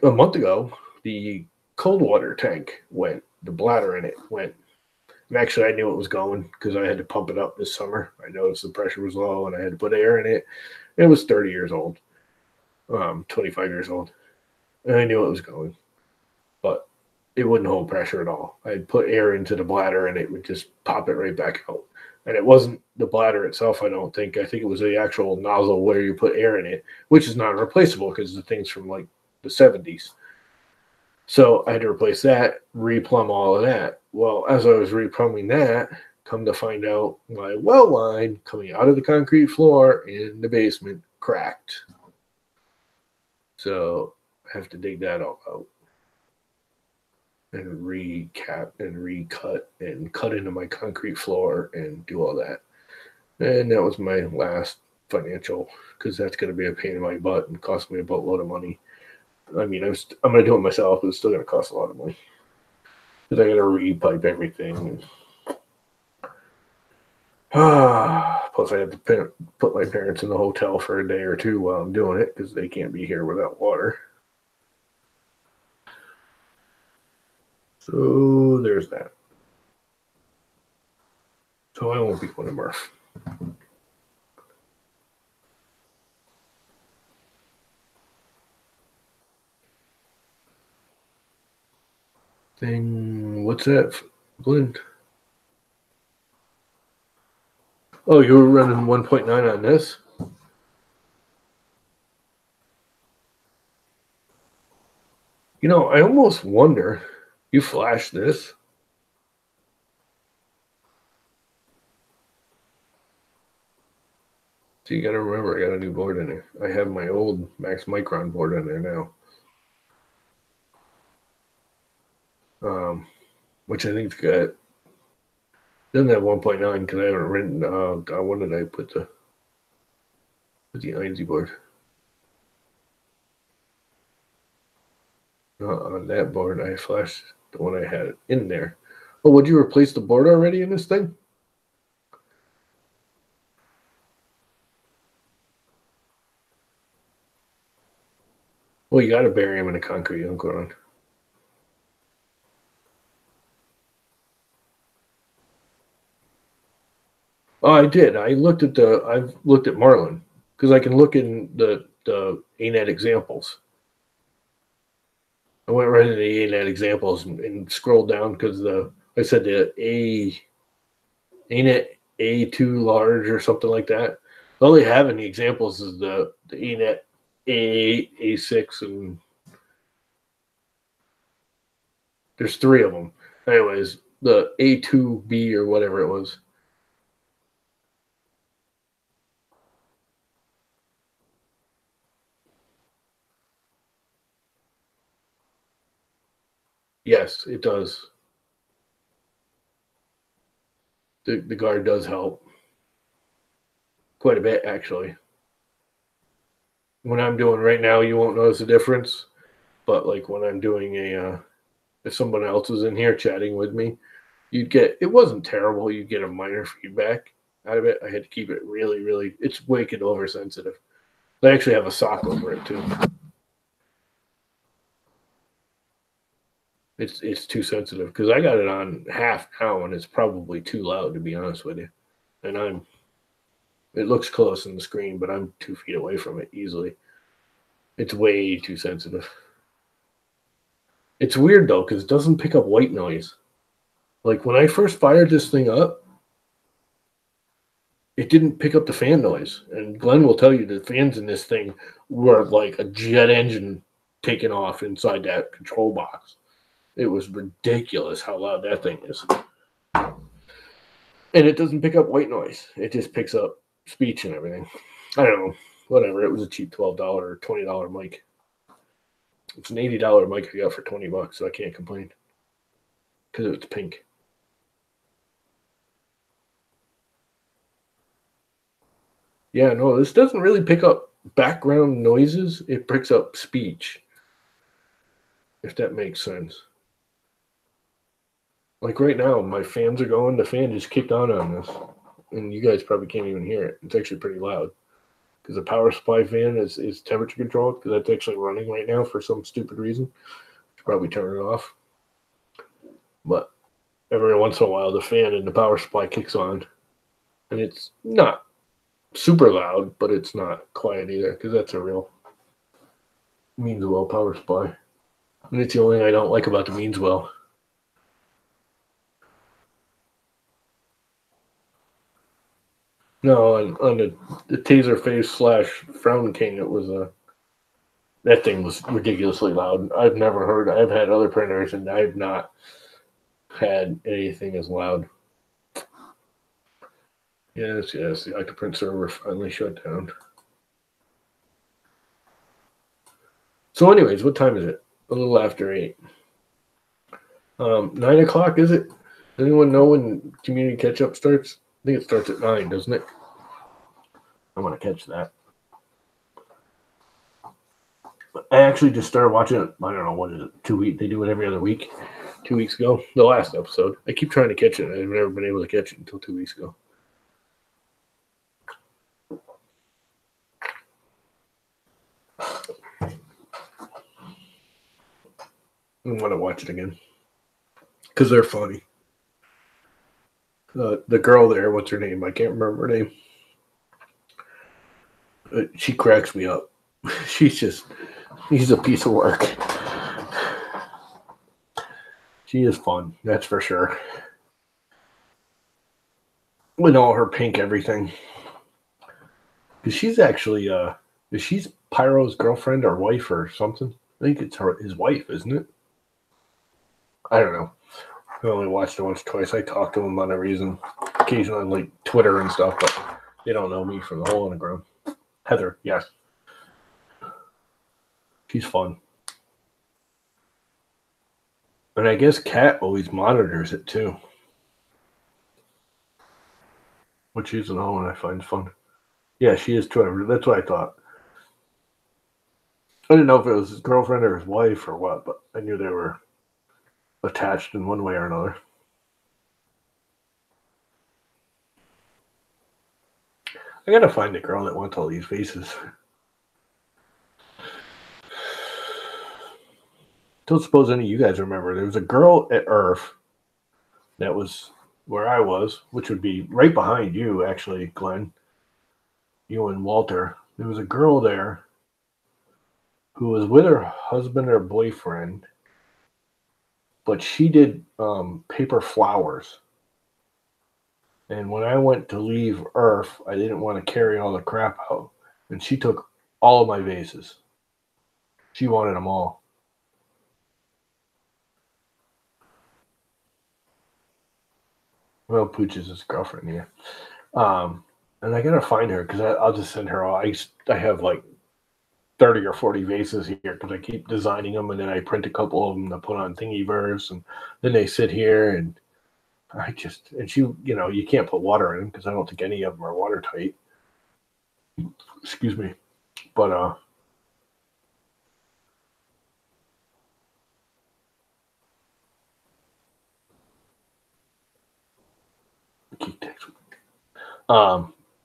month ago, the cold water tank went. The bladder in it went. And actually, I knew it was going because I had to pump it up this summer. I noticed the pressure was low, and I had to put air in it. It was 30 years old, 25 years old, and I knew it was going, but it wouldn't hold pressure at all. I'd put air into the bladder, and it would just pop it right back out. And it wasn't the bladder itself, I don't think. I think it was the actual nozzle where you put air in it, which is not replaceable because the thing's from like the 70s. So I had to replace that, replumb all of that. Well, as I was replumbing that, come to find out my well line coming out of the concrete floor in the basement cracked. So I have to dig that all out and recap and recut and cut into my concrete floor and do all that. And that was my last financial, because that's going to be a pain in my butt and cost me a boatload of money. I mean, I'm going to do it myself, but it's still going to cost a lot of money. Because I got to repipe everything. Plus, I have to put my parents in the hotel for a day or two while I'm doing it, because they can't be here without water. So, there's that. So, I won't be going to Murph. What's that, Glenn? Oh, you were running 1.9 on this? You know, I almost wonder, you flash this? So you got to remember, I got a new board in there. I have my old Max Micron board in there now. Which I think's got, doesn't have 1.9 because I haven't written, when did I put the INZ board? On that board, I flashed the one I had in there. Oh, would you replace the board already in this thing? Well, you got to bury them in the concrete. I'm going. Oh, I did. I've looked at Marlin because I can look in the ANET examples. I went right into the ANET examples and scrolled down because I said the ANET A2 large or something like that. All they have in the examples is the ANET A8, A6, and there's 3 of them. Anyways, the A2B or whatever it was. Yes, it does. The guard does help quite a bit, actually. When I'm doing right now, you won't notice a difference. But like when I'm doing if someone else was in here chatting with me, it wasn't terrible. You'd get a minor feedback out of it. I had to keep it really, really, it's wicked oversensitive. I actually have a sock over it too. It's too sensitive because I got it on half now and it's probably too loud, to be honest with you. And it looks close on the screen, but I'm 2 feet away from it easily. It's way too sensitive. It's weird though because it doesn't pick up white noise. Like when I first fired this thing up, it didn't pick up the fan noise. And Glenn will tell you the fans in this thing were like a jet engine taking off inside that control box. It was ridiculous how loud that thing is. And it doesn't pick up white noise. It just picks up speech and everything. I don't know. Whatever. It was a cheap $12 or $20 mic. It's an $80 mic I got for $20, so I can't complain. Because it's pink. Yeah, no, this doesn't really pick up background noises. It picks up speech, if that makes sense. Like right now, my fans are going. The fan just kicked on this, and you guys probably can't even hear it. It's actually pretty loud because the power supply fan is temperature controlled because that's actually running right now for some stupid reason. Should probably turn it off. But every once in a while, the fan and the power supply kicks on, and it's not super loud, but it's not quiet either because that's a real Meanswell power supply. And it's the only thing I don't like about the Meanswell. No, on the Taser Face slash Frown King, it was that thing was ridiculously loud. I've never heard. I've had other printers, and I've not had anything as loud. Yes, the Octoprint server finally shut down. So, anyways, what time is it? A little after 8. 9 o'clock, is it? Does anyone know when community catch-up starts? I think it starts at 9, doesn't it? I want to catch that. I actually just started watching it, I don't know, what is it, 2 weeks? They do it every other week. 2 weeks ago, the last episode. I keep trying to catch it. I've never been able to catch it until 2 weeks ago. I want to watch it again because they're funny. The girl there, what's her name? I can't remember her name. She cracks me up. She's a piece of work. She is fun, that's for sure. With all her pink everything. Because she's actually, she's Pyro's girlfriend or wife or something. I think it's his wife, isn't it? I don't know. I only watched it once or twice. I talk to them on a reason, occasionally on like Twitter and stuff, but they don't know me from the hole in the ground. Heather, yes. She's fun. And I guess Kat always monitors it too. Which is another one I find fun. Yeah, she is too. That's what I thought. I didn't know if it was his girlfriend or his wife or what, but I knew they were attached in one way or another. I gotta find the girl that wants all these faces. Don't suppose any of you guys remember. There was a girl at Earth that was where I was, which would be right behind you, actually, Glenn. You and Walter. There was a girl there who was with her husband or boyfriend, but she did paper flowers. And when I went to leave Earth, I didn't want to carry all the crap out. And she took all of my vases. She wanted them all. Well, Pooch is his girlfriend, yeah. And I gotta find her because I'll just send her all. I have like 30 or 40 vases here because I keep designing them, and then I print a couple of them to put on Thingiverse, and then they sit here, and you can't put water in them because I don't think any of them are watertight. Excuse me. But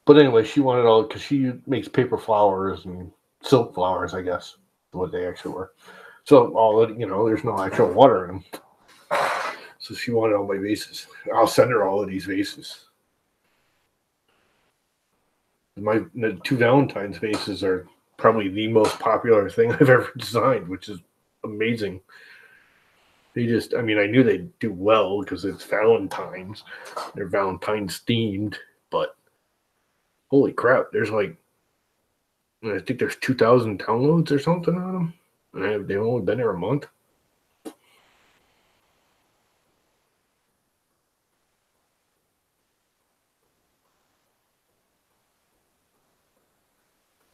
but anyway, she wanted all because she makes paper flowers and silk flowers, I guess, what they actually were. So there's no actual water in them. So she wanted all my vases. I'll send her all of these vases. The 2 Valentine's vases are probably the most popular thing I've ever designed, which is amazing. I knew they'd do well because it's Valentine's. They're Valentine's themed, but holy crap, I think there's 2,000 downloads or something on them. And they've only been there a month.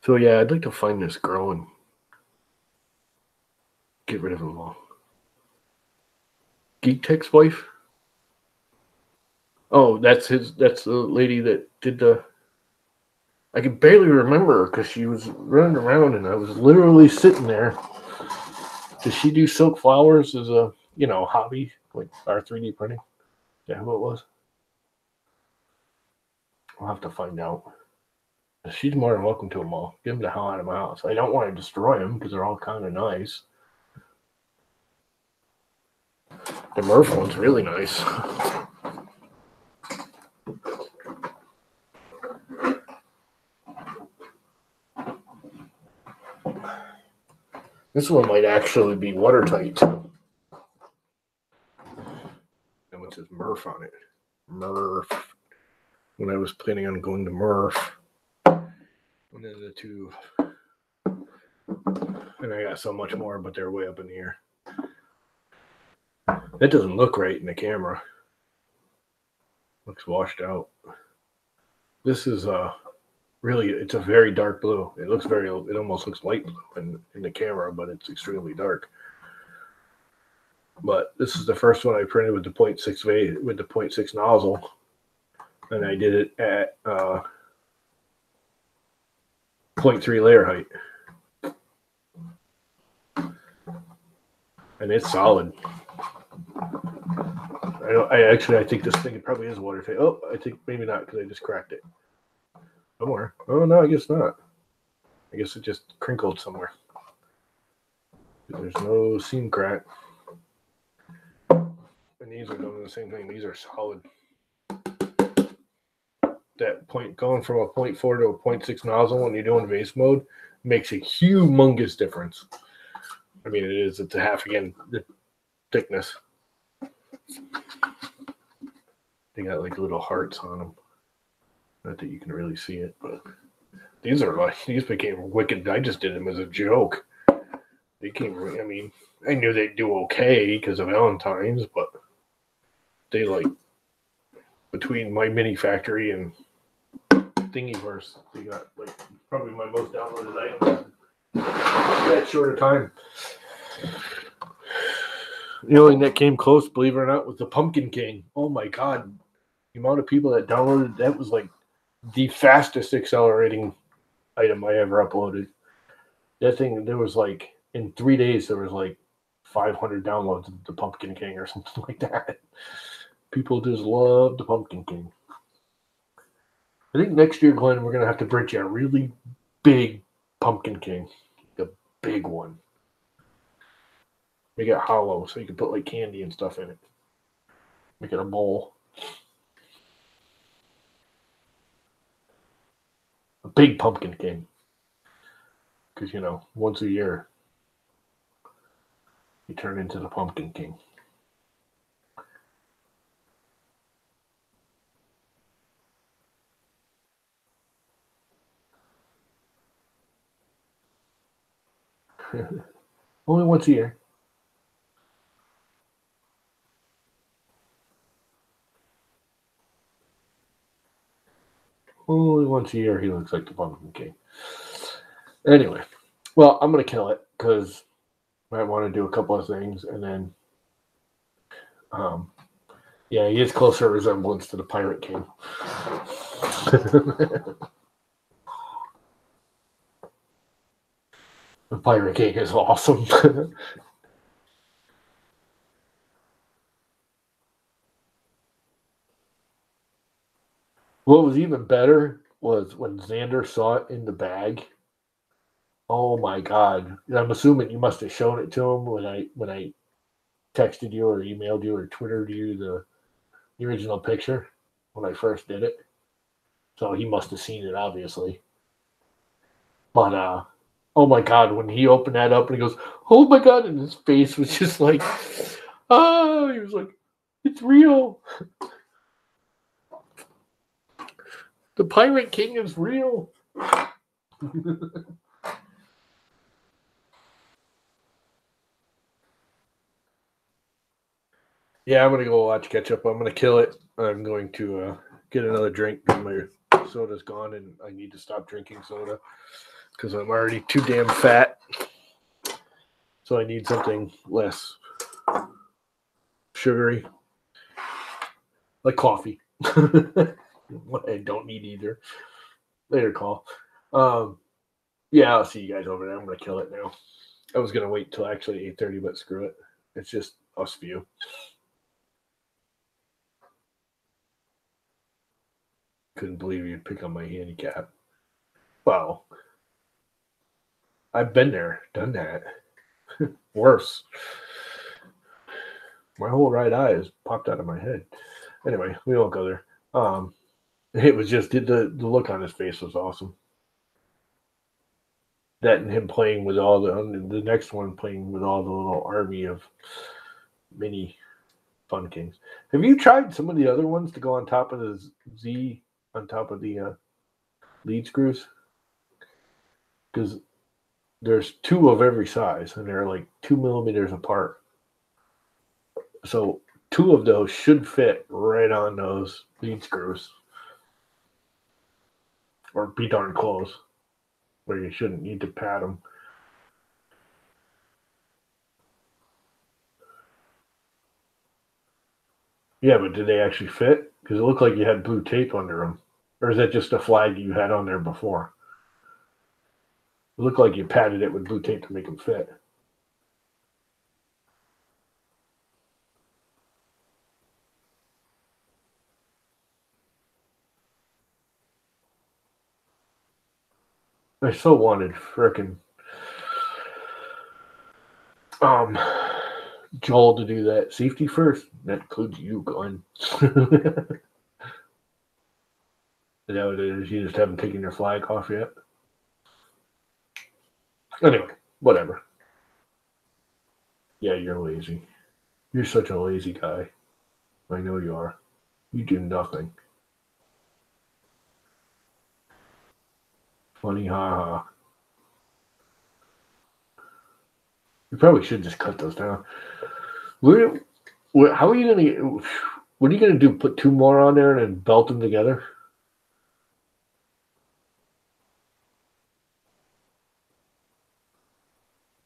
So yeah, I'd like to find this girl and get rid of them all. Geek Tech's wife? Oh, that's the lady that did the... I can barely remember her because she was running around and I was literally sitting there. Does she do silk flowers as a, hobby, like our 3D printing? Is that who it was? I'll have to find out. She's more than welcome to them all. Get them the hell out of my house. I don't want to destroy them because they're all kind of nice. The Murph one's really nice. This one might actually be watertight. And it says Murph on it. Murph. When I was planning on going to Murph. And then the two. And I got so much more, but they're way up in the air. That doesn't look right in the camera. Looks washed out. This is really, it's a very dark blue. It almost looks light blue in the camera, but it's extremely dark. But this is the first one I printed with the 0.6 nozzle, and I did it at 0.3 layer height, and it's solid. I think this thing probably is watertight. Oh, I think maybe not because I just cracked it somewhere. Oh no, I guess not. I guess it just crinkled somewhere. There's no seam crack. And these are doing the same thing. These are solid. That point going from a 0.4 to a 0.6 nozzle when you're doing vase mode makes a humongous difference. I mean, it's a half again the thickness. They got like little hearts on them. Not that you can really see it, but these became wicked. I just did them as a joke. They came. I mean, I knew they'd do okay because of Valentine's, but they between my mini factory and Thingiverse, they got probably my most downloaded item in that short of time. The only thing that came close, believe it or not, was the Pumpkin King. Oh my God. The amount of people that downloaded that was the fastest accelerating item I ever uploaded. That thing, there was in 3 days, there was 500 downloads of the Pumpkin King or something like that. People just love the Pumpkin King. I think next year, Glenn, we're going to have to print you a really big Pumpkin King. The big one. Make it hollow so you can put candy and stuff in it. Make it a bowl. A big Pumpkin King. Because, once a year, you turn into the Pumpkin King. Only once a year. Only once a year he looks like the Pumpkin King. Anyway, well, I'm going to kill it because I want to do a couple of things. And then, yeah, he has closer resemblance to the Pirate King. The Pirate King is awesome. What was even better was when Xander saw it in the bag. Oh my God. I'm assuming you must have shown it to him when I texted you or emailed you or Twittered you the original picture when I first did it. So he must have seen it, obviously. But oh my God, when he opened that up and he goes, oh my God, and his face was just he was like, it's real. The Pirate King is real. Yeah, I'm going to go watch catch up. I'm going to kill it. I'm going to get another drink. My soda's gone, and I need to stop drinking soda because I'm already too damn fat. So I need something less sugary, like coffee. What I don't need either. Later call. Yeah, I'll see you guys over there. I'm gonna kill it now. I was gonna wait till actually 8:30, but screw it. It's just us few. Couldn't believe you'd pick on my handicap. Well, I've been there, done that. Worse. My whole right eye has popped out of my head. Anyway, we won't go there. It was just the look on his face was awesome. That and him playing with all the next one playing with all the little army of mini Fun Kings. Have you tried some of the other ones to go on top of the Z on top of the lead screws? Because there's two of every size and they're like 2 millimeters apart. So two of those should fit right on those lead screws, or be darn close, where you shouldn't need to pat them. Yeah, but did they actually fit? Because it looked like you had blue tape under them. Or is that just a flag you had on there before? It looked like you patted it with blue tape to make them fit. I so wanted frickin' Joel to do that. Safety first. That includes you, Glenn. Is that what it is? You just haven't taken your flag off yet? Anyway, whatever. Yeah, you're lazy. You're such a lazy guy. I know you are. You do nothing. Funny, haha. You probably should just cut those down. How are you gonna? What are you gonna do? Put two more on there and then belt them together?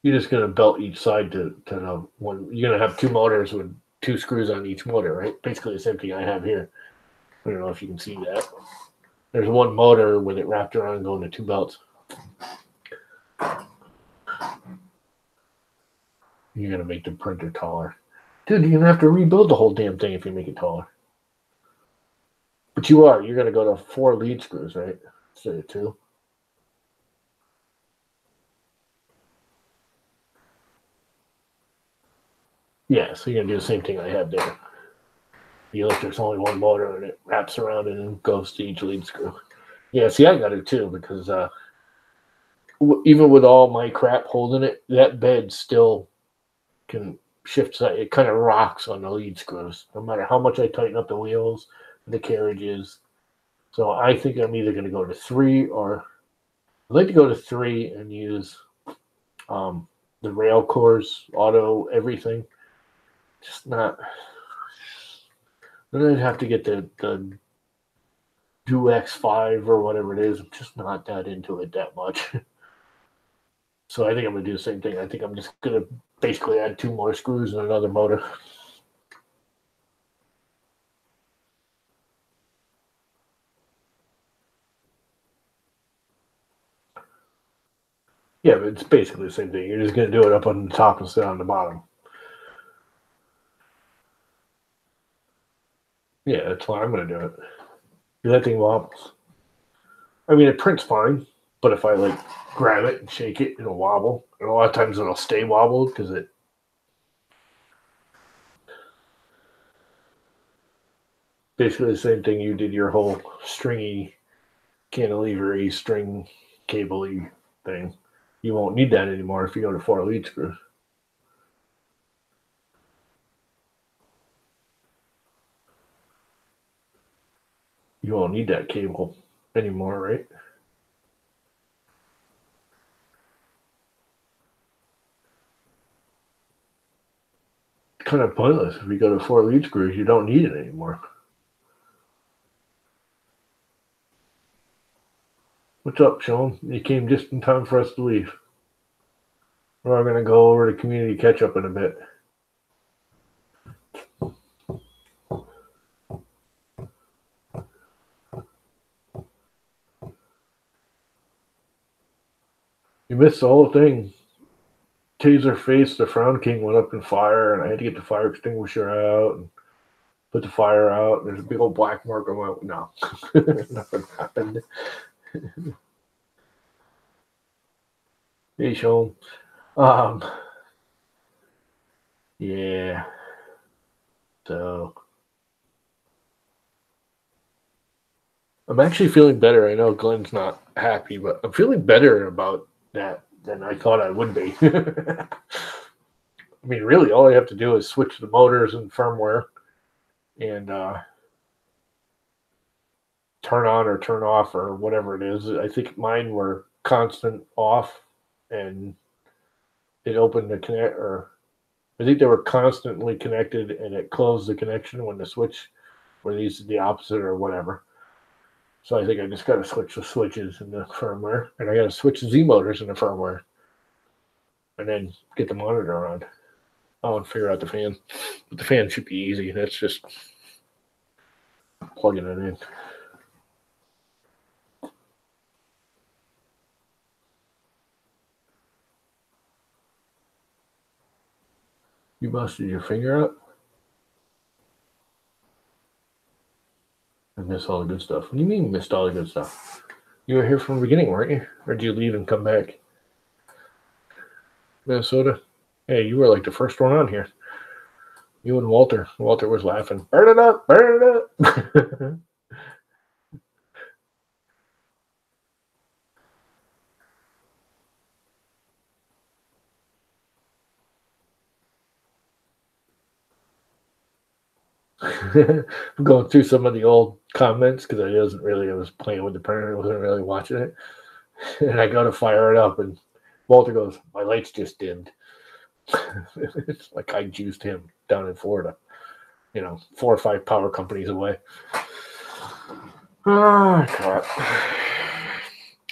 You're just gonna belt each side to the one. You're gonna have two motors with two screws on each motor, right? Basically the same thing I have here. I don't know if you can see that. There's one motor with it wrapped around going to two belts. You're gonna make the printer taller. Dude, you're gonna have to rebuild the whole damn thing if you make it taller. But you are. You're gonna go to 4 lead screws, right? Instead of 2. Yeah, so you're gonna do the same thing I have there. You look, there's only one motor and it wraps around and goes to each lead screw. Yeah, see, I got it too because even with all my crap holding it, that bed still can shift side. It kind of rocks on the lead screws, no matter how much I tighten up the wheels, the carriages. So I think I'm either going to go to 3 or I'd like to go to 3 and use the rail cores, auto, everything. Just not. Then I'd have to get the Do X5 or whatever it is. I'm just not that into it that much. So I think I'm going to do the same thing. I think I'm just going to basically add 2 more screws and another motor. Yeah, but it's basically the same thing. You're just going to do it up on the top instead on the bottom. Yeah, that's why I'm going to do it. That thing wobbles. I mean, it prints fine, but if I like grab it and shake it, it'll wobble. And a lot of times it'll stay wobbled because it. Basically the same thing you did your whole stringy cantilever string cable thing. You won't need that anymore if you go to 4 lead screws. You won't need that cable anymore, right? It's kind of pointless. If you go to 4 lead screws, you don't need it anymore. What's up, Sean? You came just in time for us to leave. We're going to go over to community catch up in a bit. missed the whole thing. Taser face, the Frown King went up in fire, and I had to get the fire extinguisher out and put the fire out. There's a big old black mark. I went, no, nothing happened. Hey, show 'em. Yeah. So I'm actually feeling better. I know Glenn's not happy, but I'm feeling better about that than I thought I would be. I mean, really, all I have to do is switch the motors and firmware and turn on or turn off or whatever it is. I think mine were constant off, and it opened the connect, or I think they were constantly connected, and it closed the connection when the switch, where these the opposite or whatever. So I think I just got to switch the switches in the firmware, and I got to switch the Z motors in the firmware, and then get the monitor on. Oh, and figure out the fan. But the fan should be easy. That's just plugging it in. You busted your finger up? I missed all the good stuff. What do you mean you missed all the good stuff? You were here from the beginning, weren't you? Or did you leave and come back? Minnesota? Hey, you were like the first one on here. You and Walter. Walter was laughing. Burn it up! Burn it up! I'm going through some of the old comments because I was playing with the printer. I wasn't really watching it. And I go to fire it up, and Walter goes, my lights just dimmed. It's like I juiced him down in Florida, 4 or 5 power companies away. Oh, crap.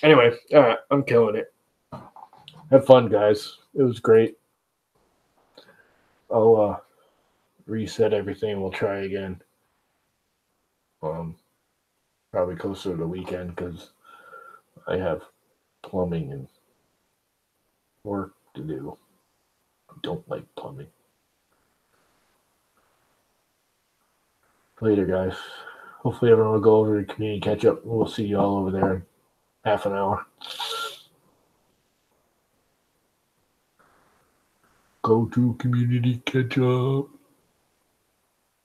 Anyway, all right, I'm killing it. Have fun, guys. It was great. I'll reset everything. We'll try again. Probably closer to the weekend because I have plumbing and work to do. I don't like plumbing. Later, guys. Hopefully everyone will go over to community catch up. We'll see you all over there in half an hour. Go to community catch up.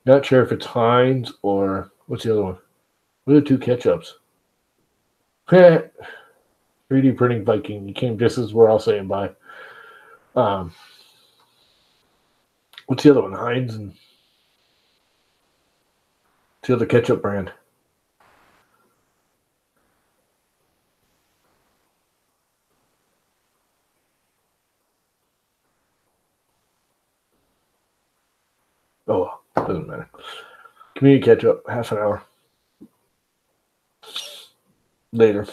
Not sure if it's Heinz or what's the other one? What are the 2 ketchups? 3D printing Viking. You came just as we're all saying bye. What's the other one? Heinz and what's the other ketchup brand? Oh, doesn't matter. Community catch up, half an hour. Later.